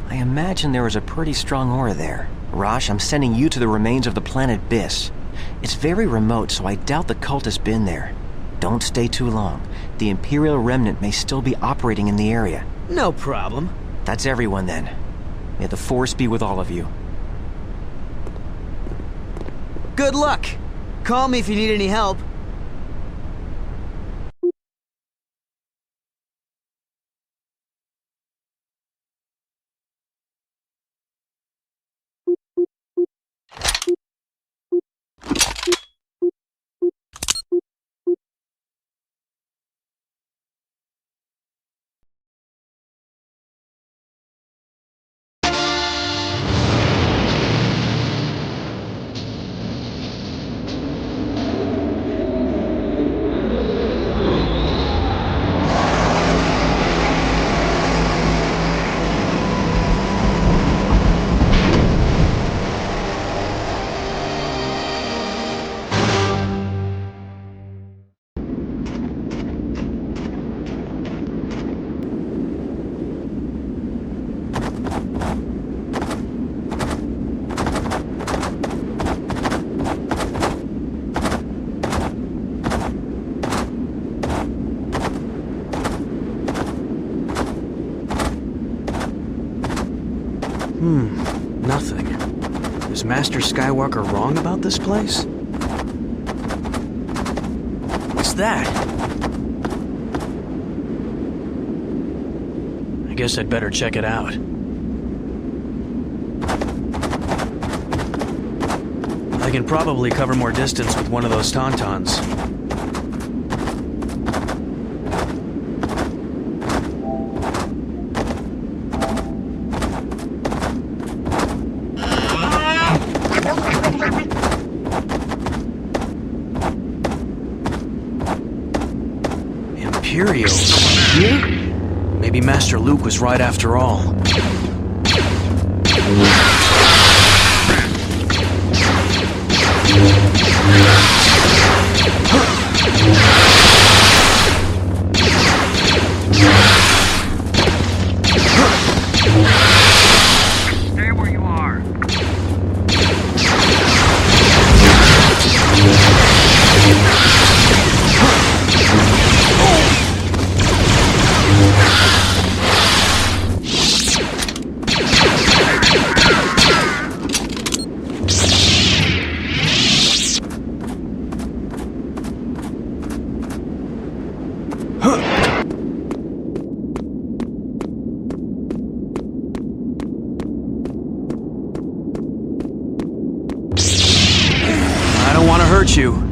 I imagine there is a pretty strong aura there. Rosh, I'm sending you to the remains of the planet Biss. It's very remote, so I doubt the cult has been there. Don't stay too long. The Imperial Remnant may still be operating in the area. No problem. That's everyone then. May the Force be with all of you. Good luck. Call me if you need any help. Master Skywalker wrong about this place? What's that? I guess I'd better check it out. I can probably cover more distance with one of those tauntauns. Imperials here? Maybe Master Luke was right after all. Stay where you are. I don't want to hurt you.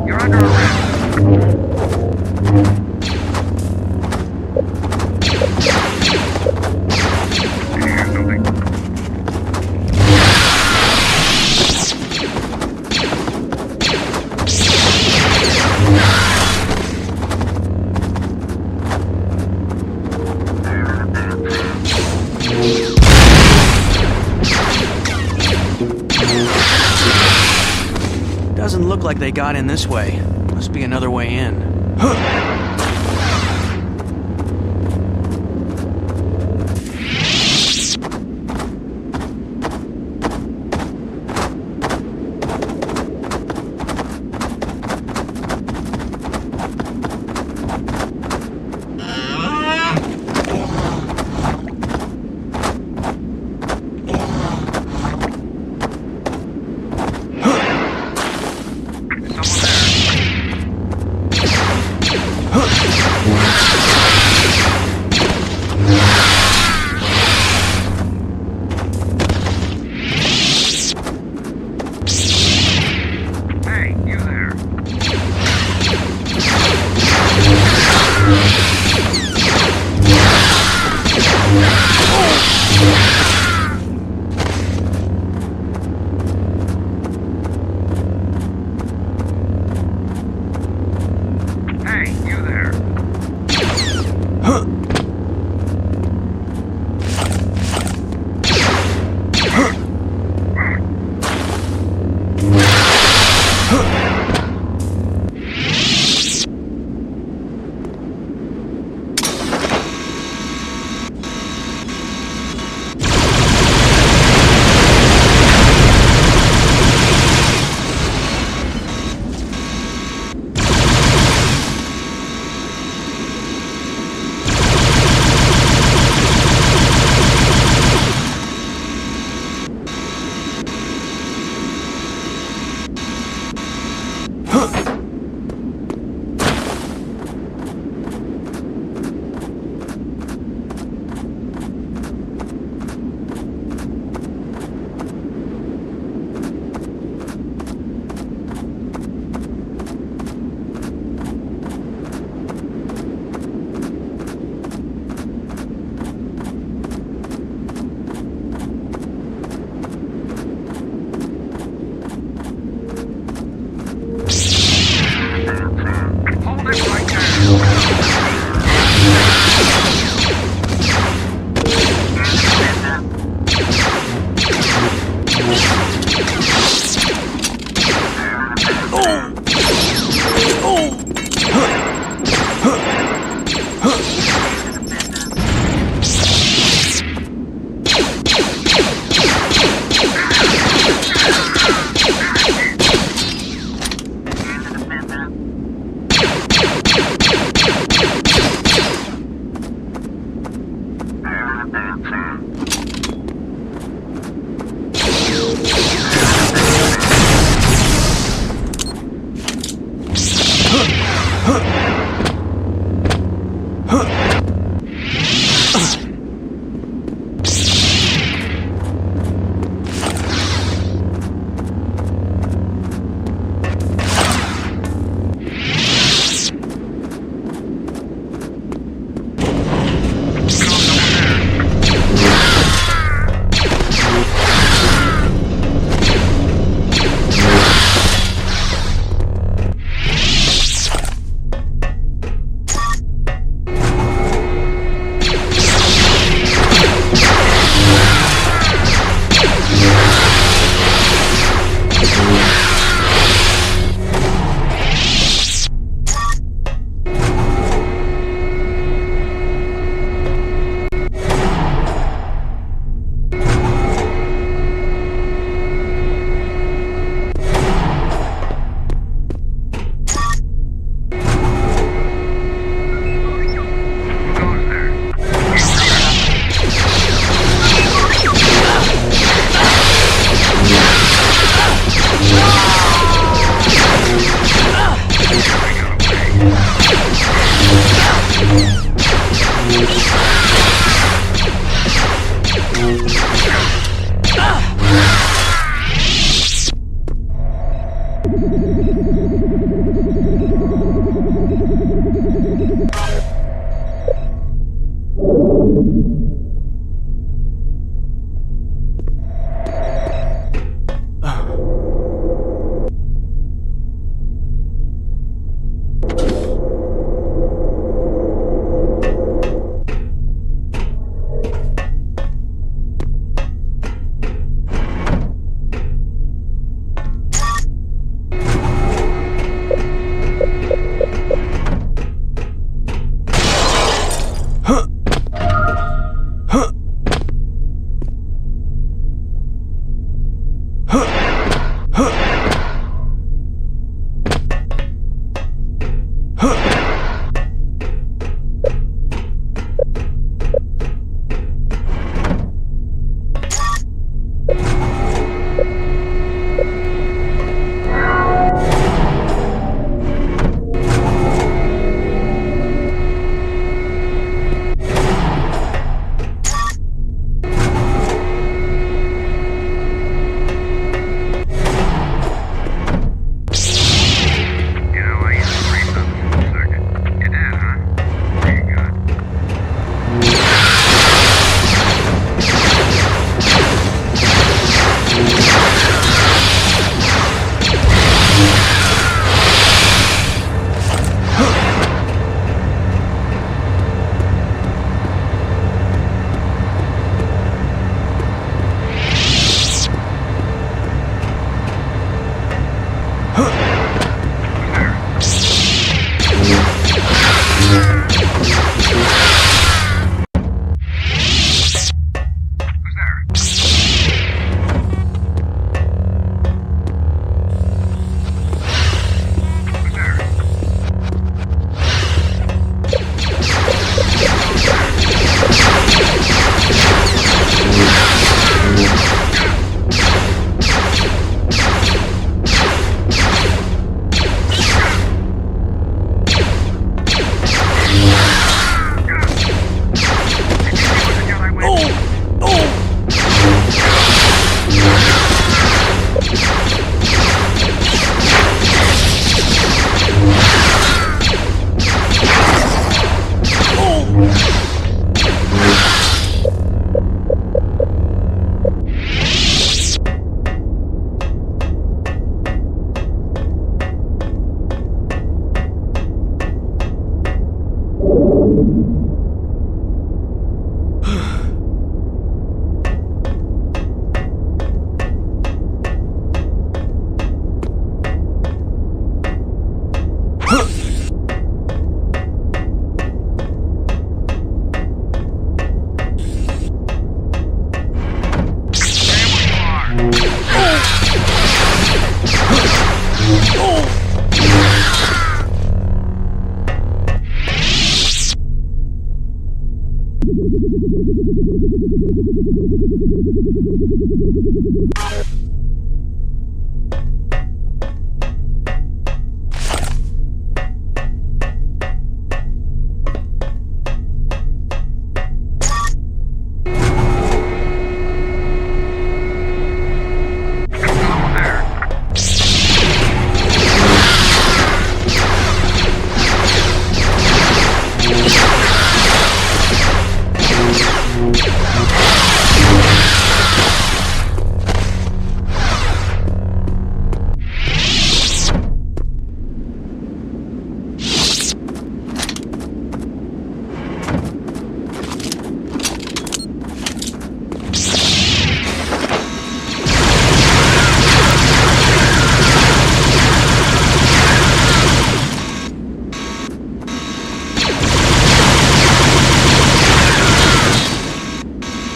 You're under arrest. Did you hear something? Doesn't look like they got in this way. Must be another way in. Hey, you there. Hey, you there.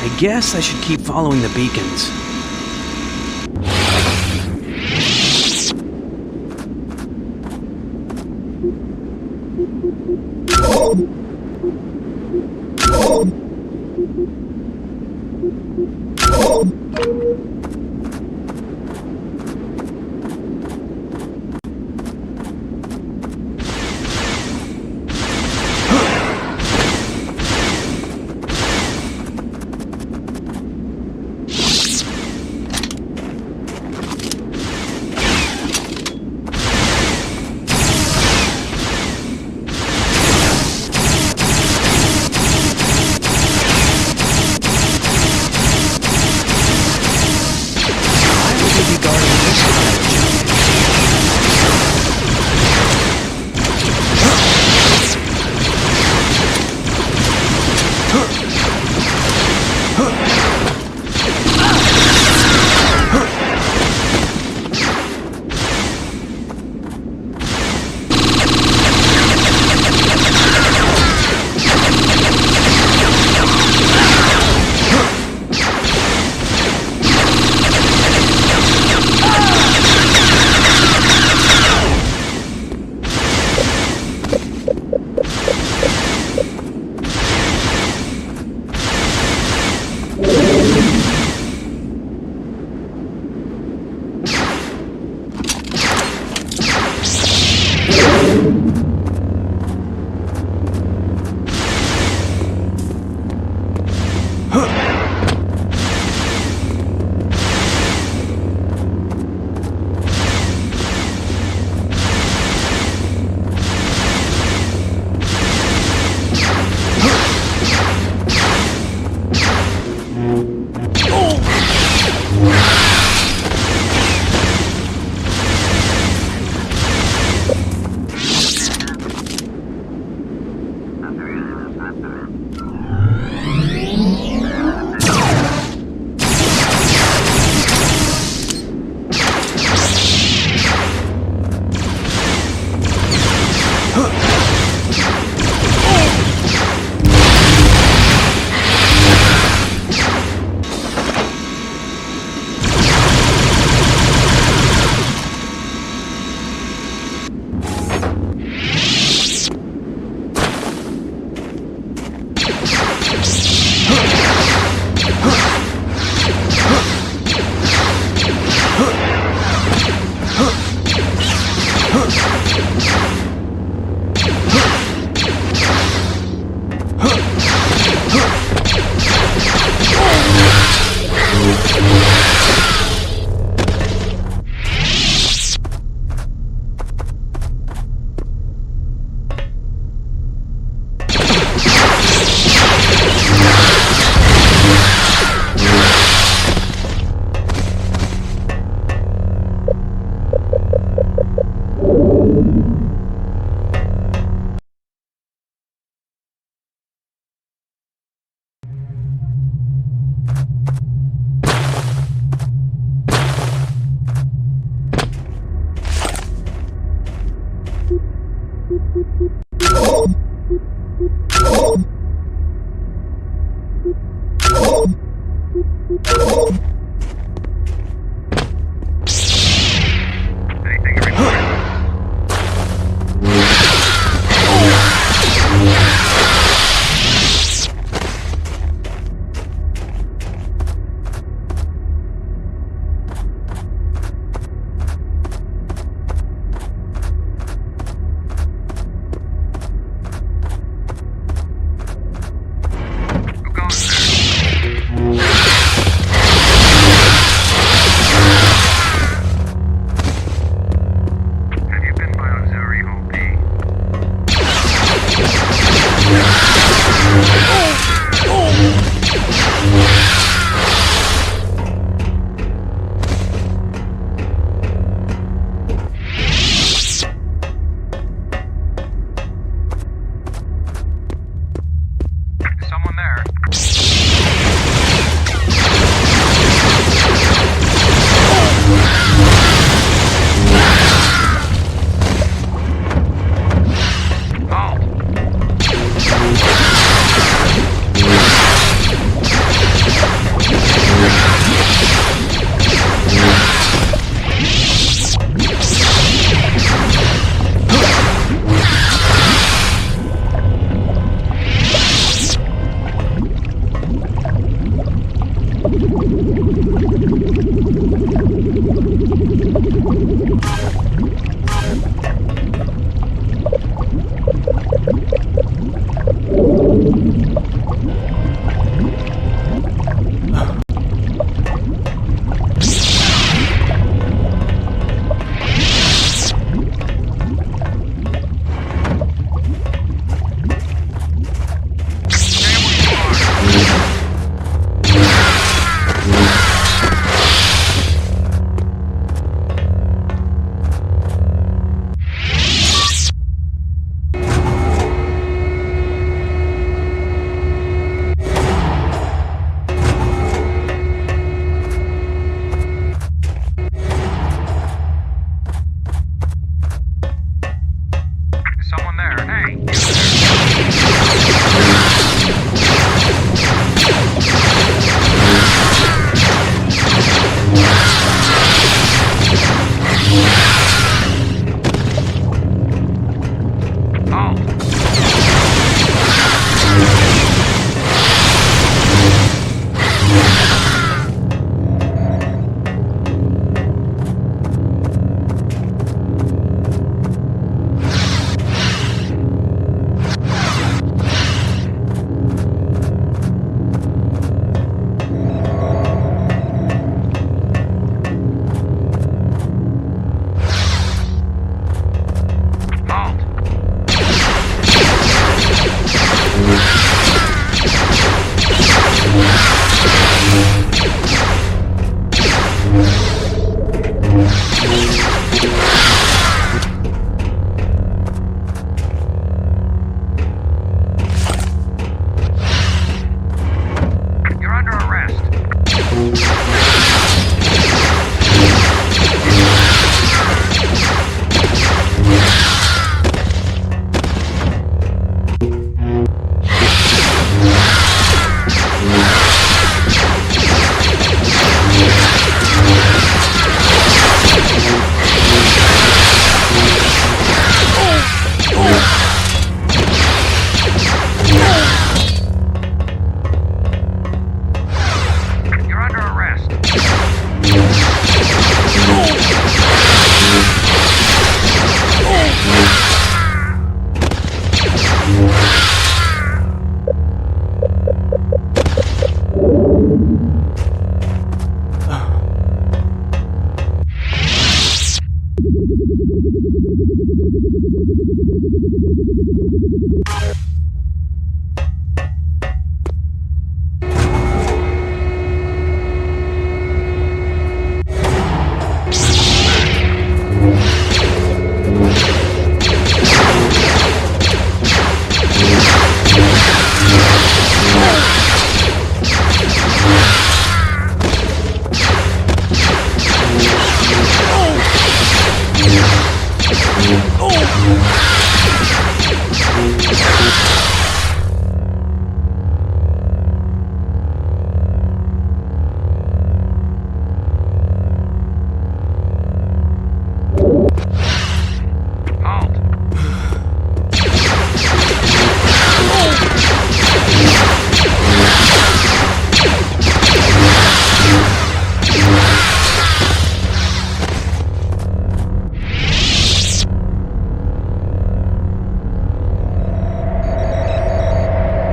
I guess I should keep following the beacons.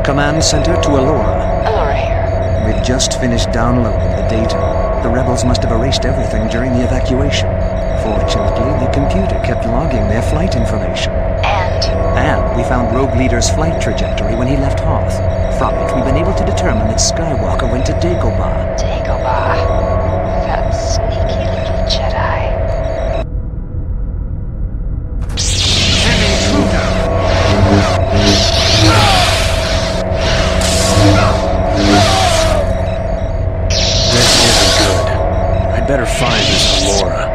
Command Center to Allura. Allura here. We've just finished downloading the data. The rebels must have erased everything during the evacuation. Fortunately, the computer kept logging their flight information. And we found Rogue Leader's flight trajectory when he left Hoth. From it, we've been able to determine that Skywalker went to Dagobah. Dagobah. That sneaky little Jedi. This isn't good. I'd better find this Allura.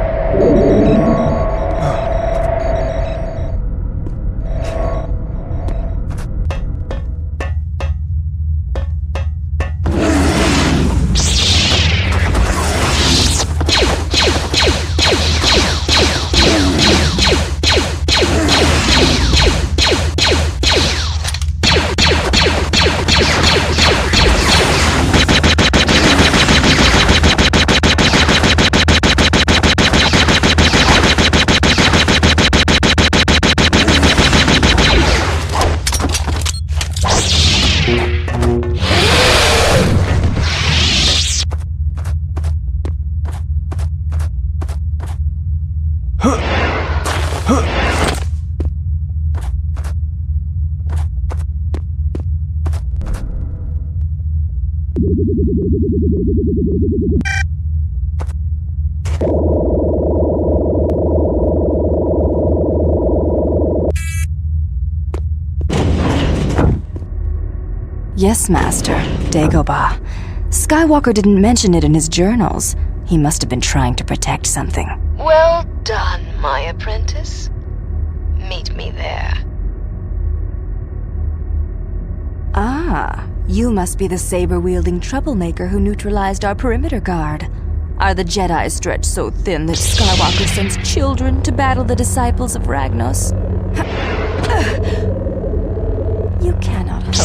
Yes, Master. Dagobah. Skywalker didn't mention it in his journals. He must have been trying to protect something. Well done, my apprentice. Meet me there. Ah, you must be the saber-wielding troublemaker who neutralized our perimeter guard. Are the Jedi stretched so thin that Skywalker sends children to battle the disciples of Ragnos? You cannot hope.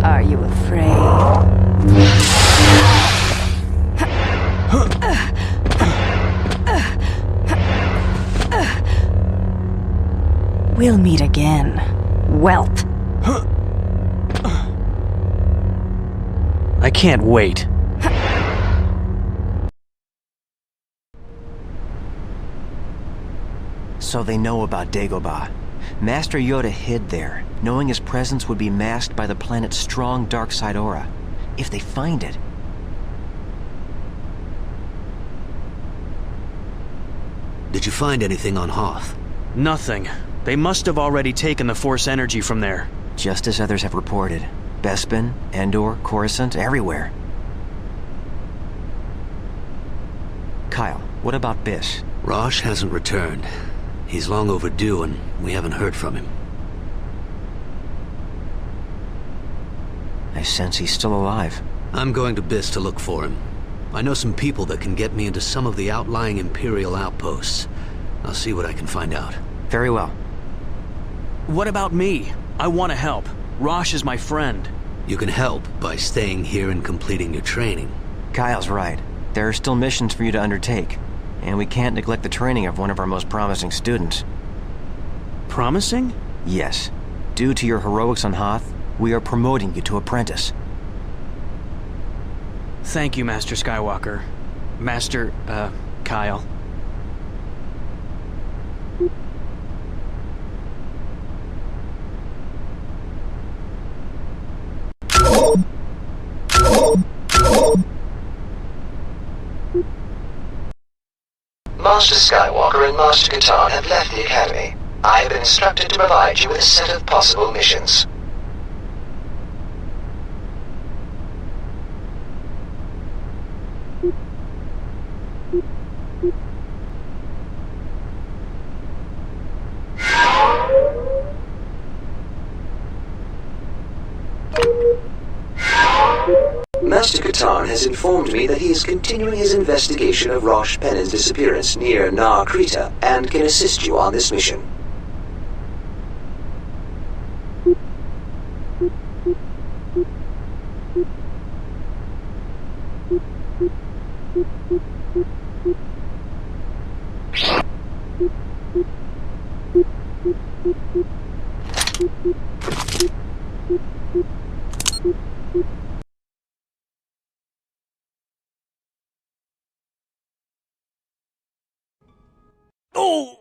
Are you afraid? We'll meet again, whelp. I can't wait. So they know about Dagobah. Master Yoda hid there, knowing his presence would be masked by the planet's strong dark side aura. If they find it... Did you find anything on Hoth? Nothing. They must have already taken the Force energy from there. Just as others have reported. Bespin, Endor, Coruscant, everywhere. Kyle, what about Biss? Rosh hasn't returned. He's long overdue and we haven't heard from him. I sense he's still alive. I'm going to Biss to look for him. I know some people that can get me into some of the outlying Imperial outposts. I'll see what I can find out. Very well. What about me? I want to help. Rosh is my friend. You can help by staying here and completing your training. Kyle's right. There are still missions for you to undertake. And we can't neglect the training of one of our most promising students. Promising? Yes. Due to your heroics on Hoth, we are promoting you to apprentice. Thank you, Master Skywalker. Master, Kyle. Master Skywalker and Master Katarn have left the Academy. I have been instructed to provide you with a set of possible missions. Master Katarn Katarn has informed me that he is continuing his investigation of Rosh Pennon's disappearance near Nar Krita and can assist you on this mission. Oh!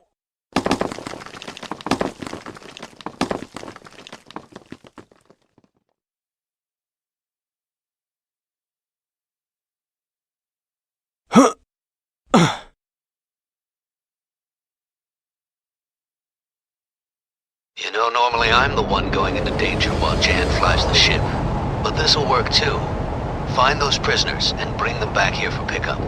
You know, normally I'm the one going into danger while Jan flies the ship. But this'll work too. Find those prisoners and bring them back here for pickup.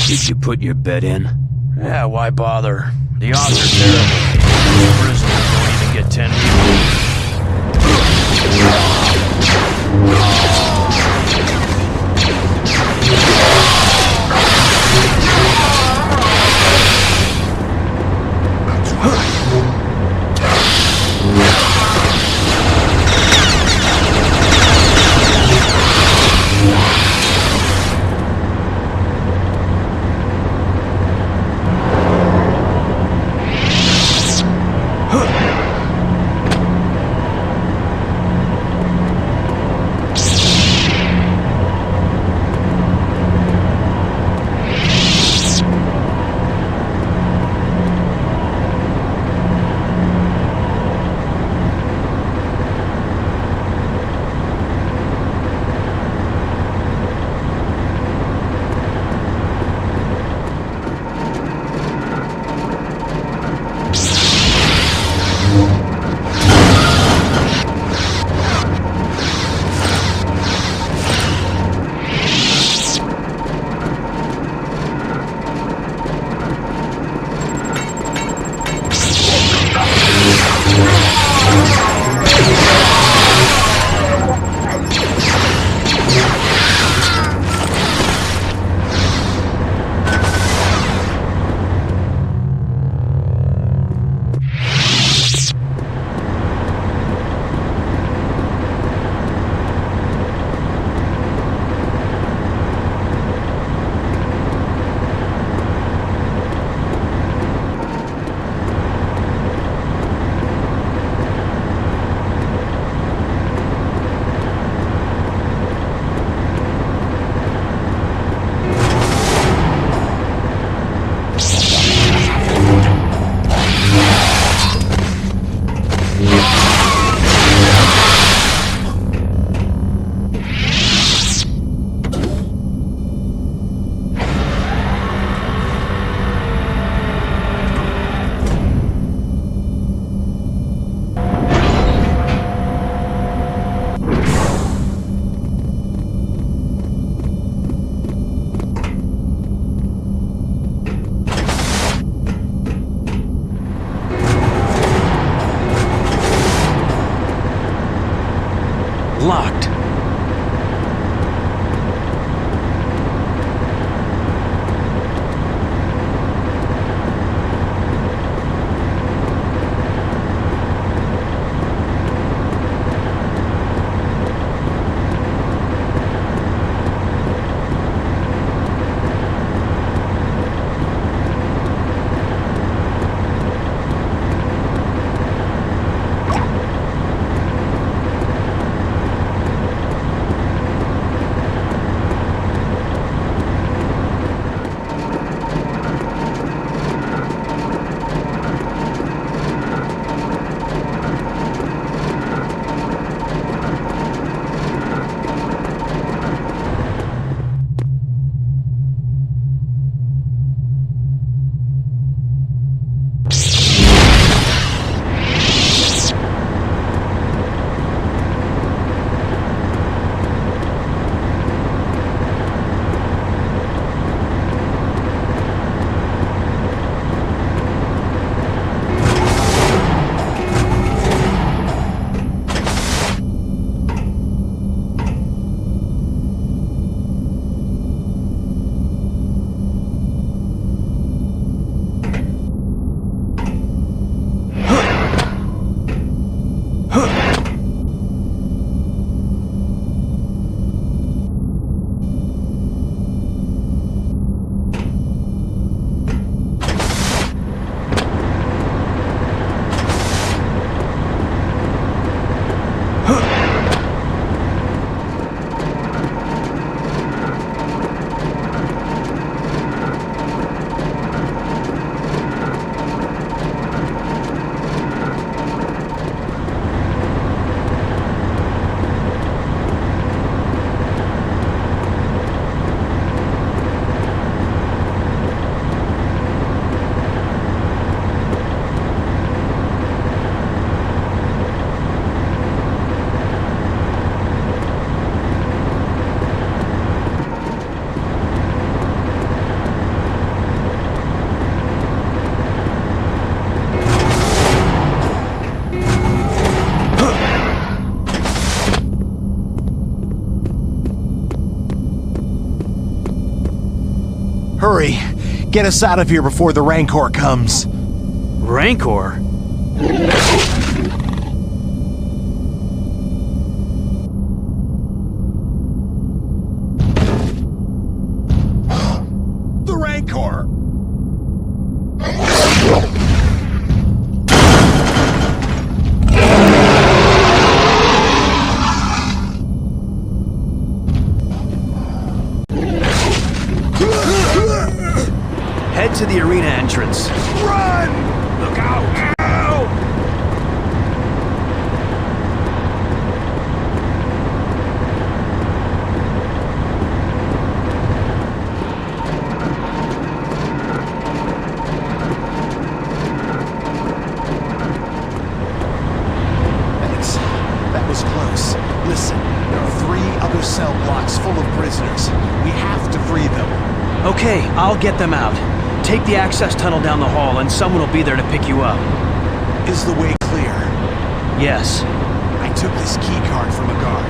Did you put your bed in? Yeah, why bother? The odds are terrible. The prisoners don't even get 10 Hurry! Get us out of here before the Rancor comes. Rancor? The Rancor! Head to the arena entrance. Run! Look out! Ow! Thanks. That was close. Listen, there are 3 other cell blocks full of prisoners. We have to free them. Okay, I'll get them out. Take the access tunnel down the hall and someone will be there to pick you up. Is the way clear? Yes. I took this key card from a guard.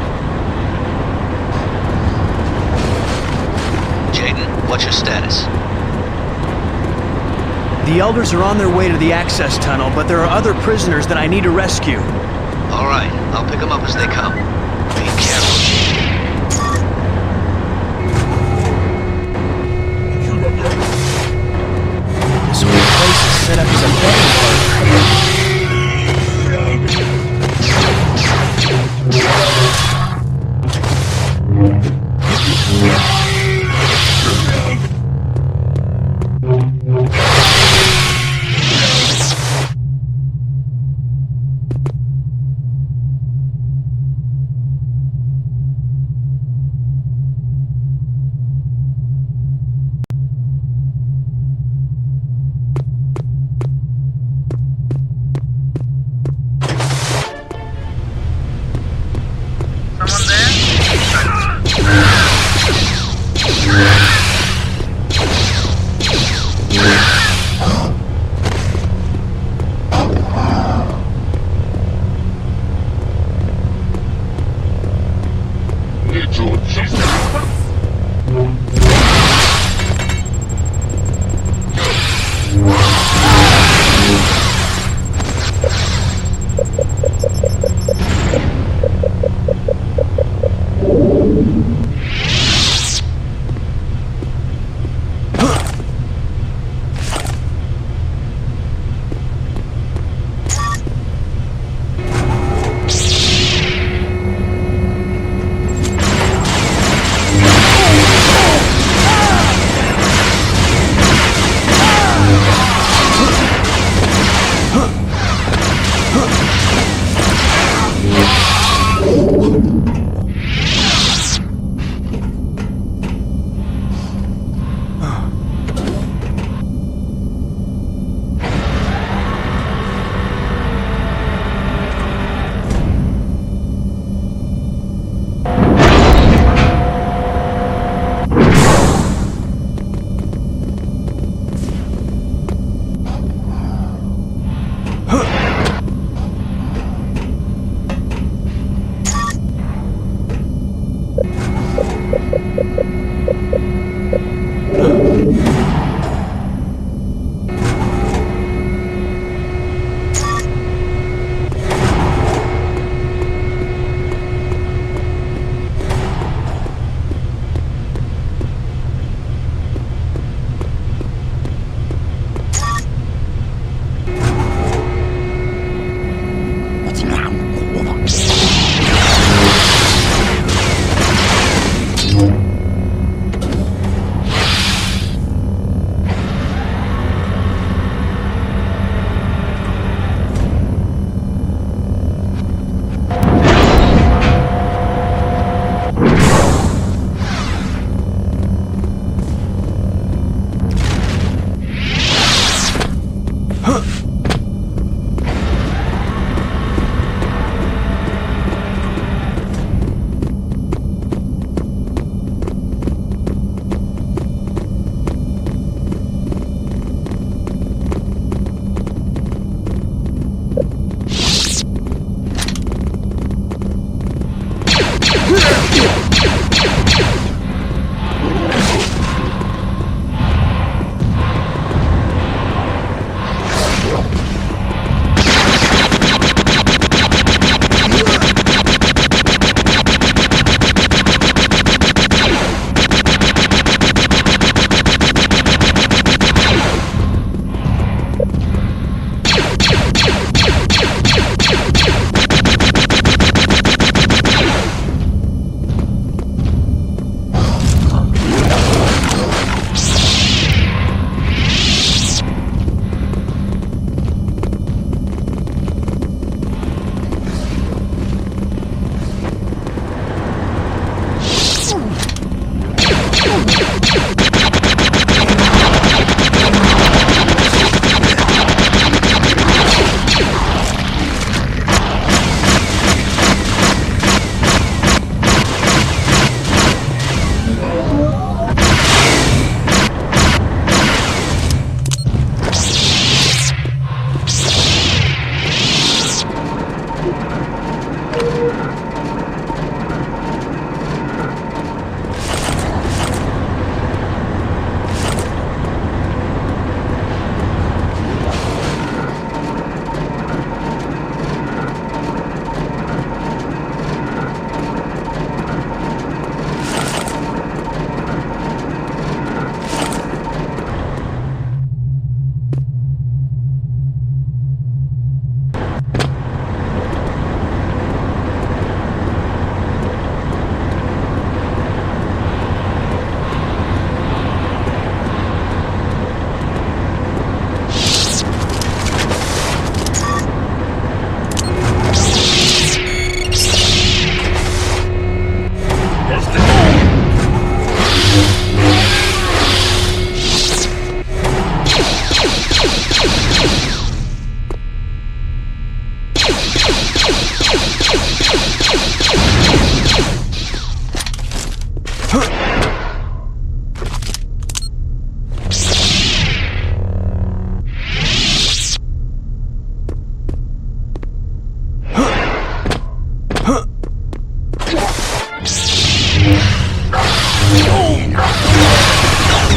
Jaden, what's your status? The elders are on their way to the access tunnel, but there are other prisoners that I need to rescue. All right, I'll pick them up as they come. Be careful, Jaden. This whole place is set up as a betting park.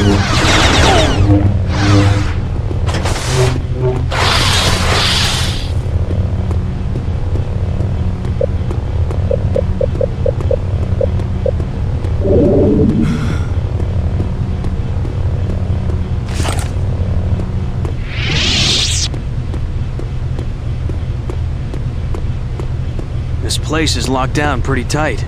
This place is locked down pretty tight.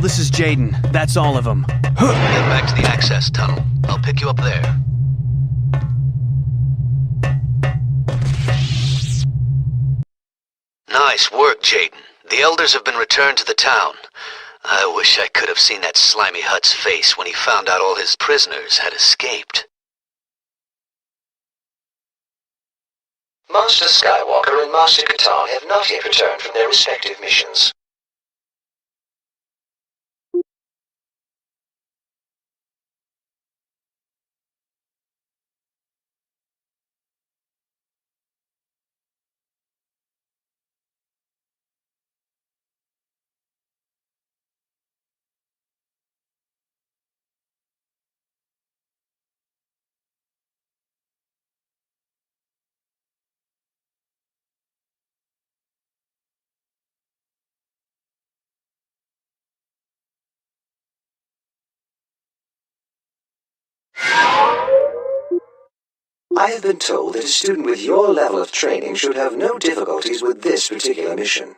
this is Jaden. That's all of them. Get back to the access tunnel. I'll pick you up there. Nice work, Jaden. The elders have been returned to the town. I wish I could have seen that slimy Hutt's face when he found out all his prisoners had escaped. Master Skywalker and Master Katarn have not yet returned from their respective missions. I have been told that a student with your level of training should have no difficulties with this particular mission.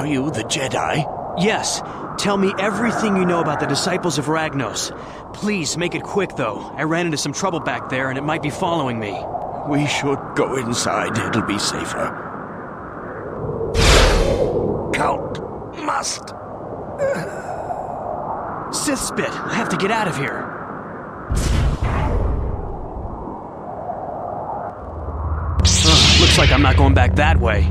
Are you the Jedi? Yes. Tell me everything you know about the Disciples of Ragnos. Please, make it quick, though. I ran into some trouble back there, and it might be following me. We should go inside. It'll be safer. Count must. Sith spit. I have to get out of here. Looks like I'm not going back that way.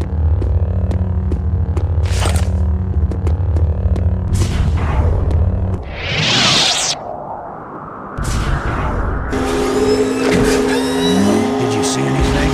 Did you see anything?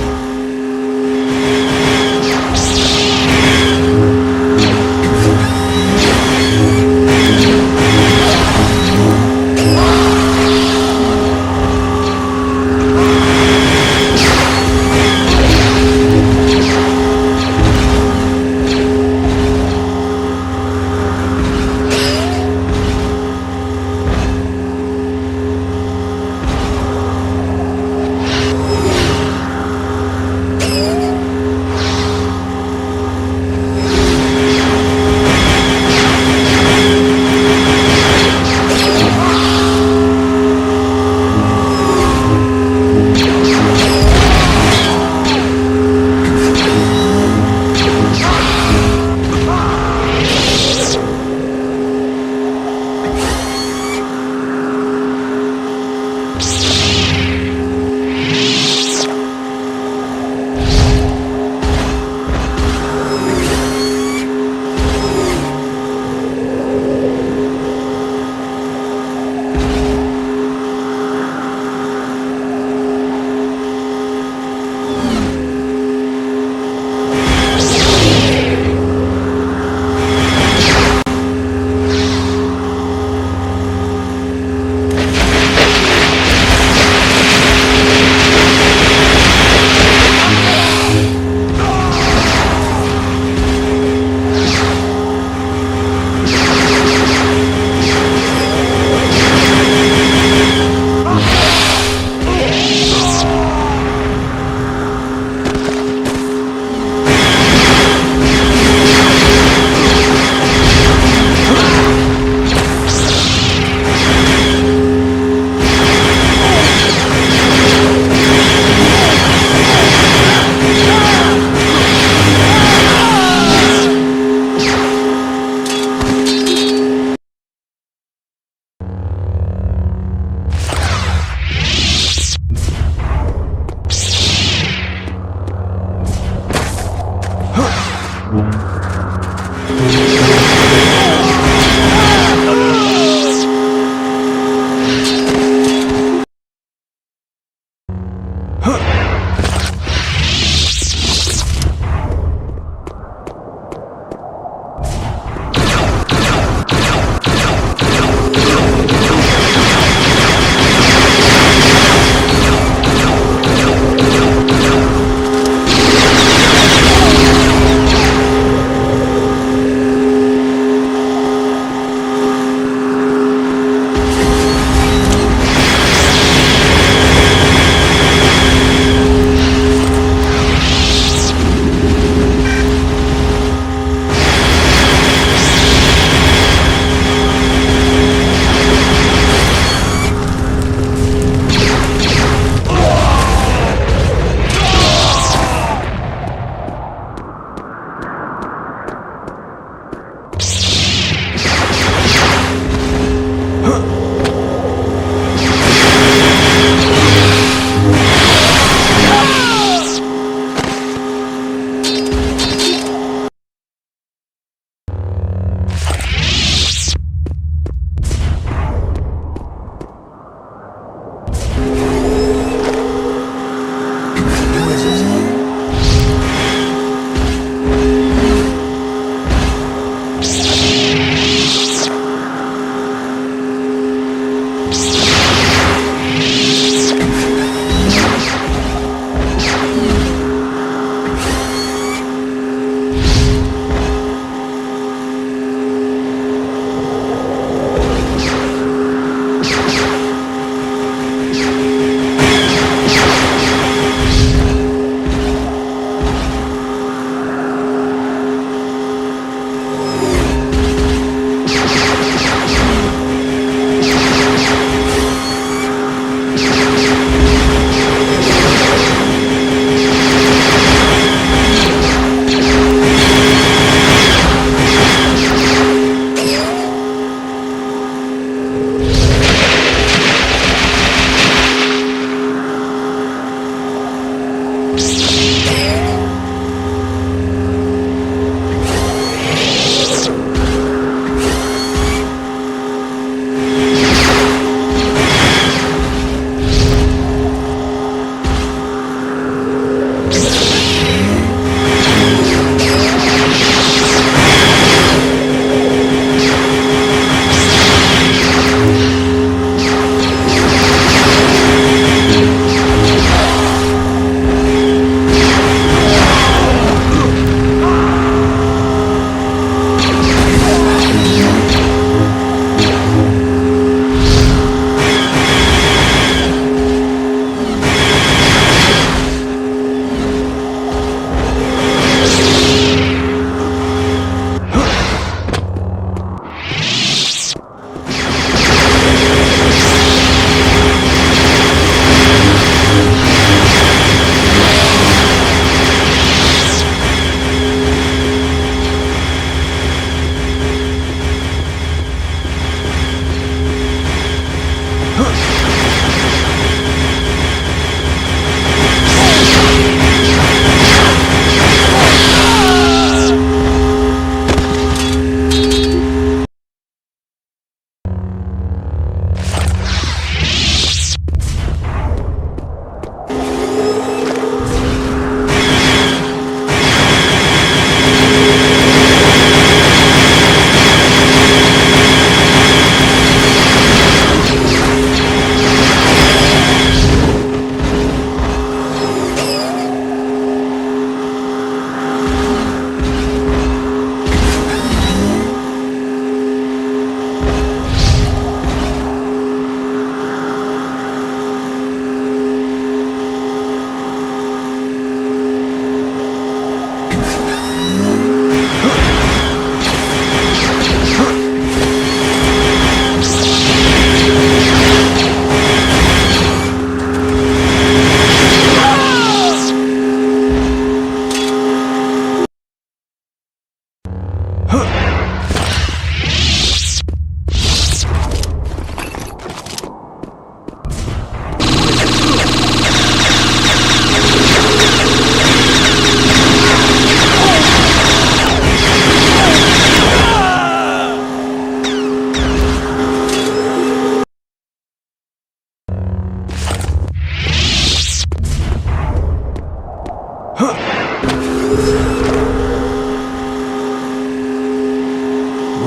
What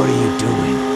are you doing?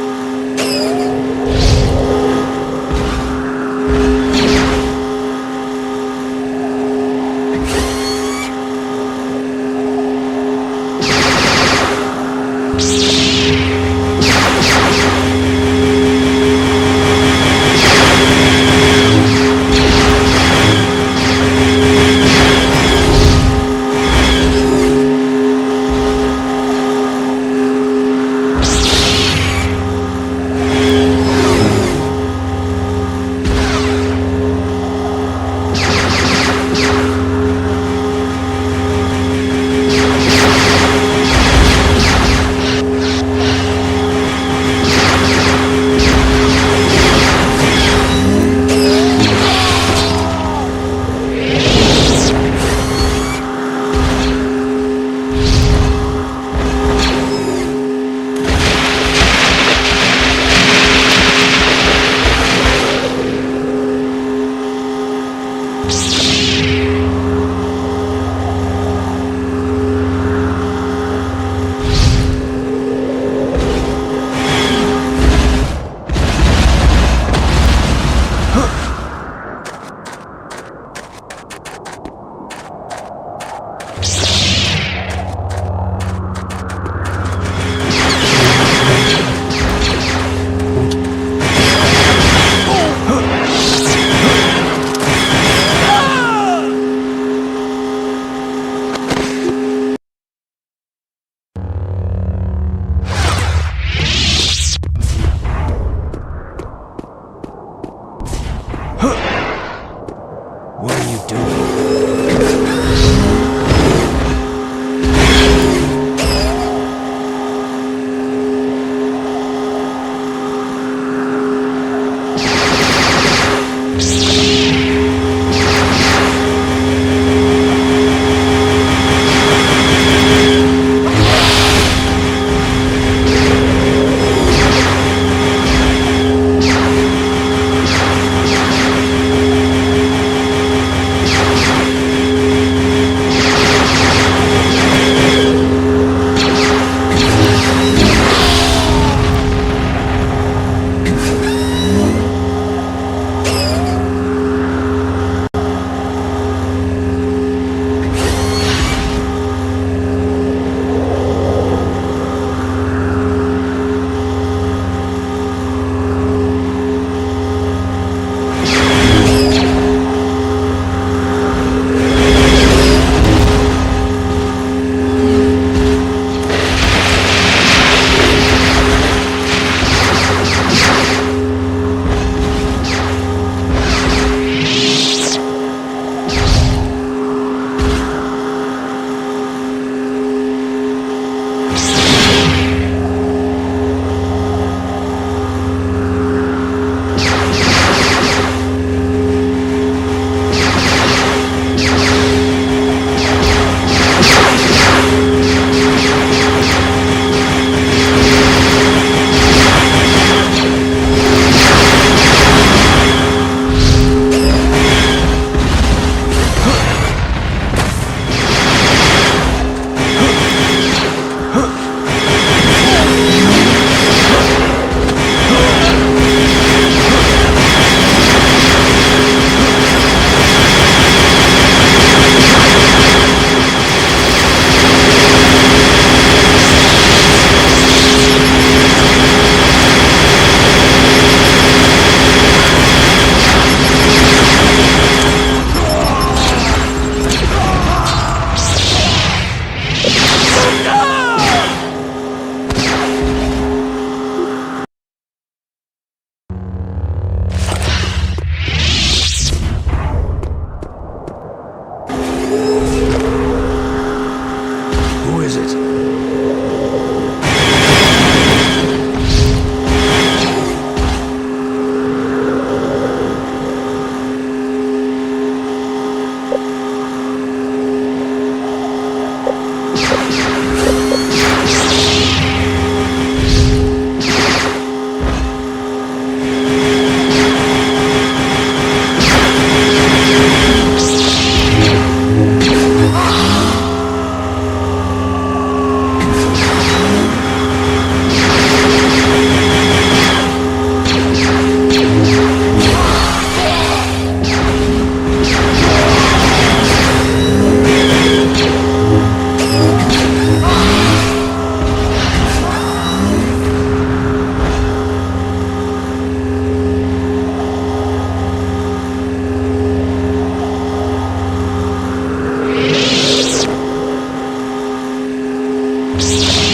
What are you doing? Jedi.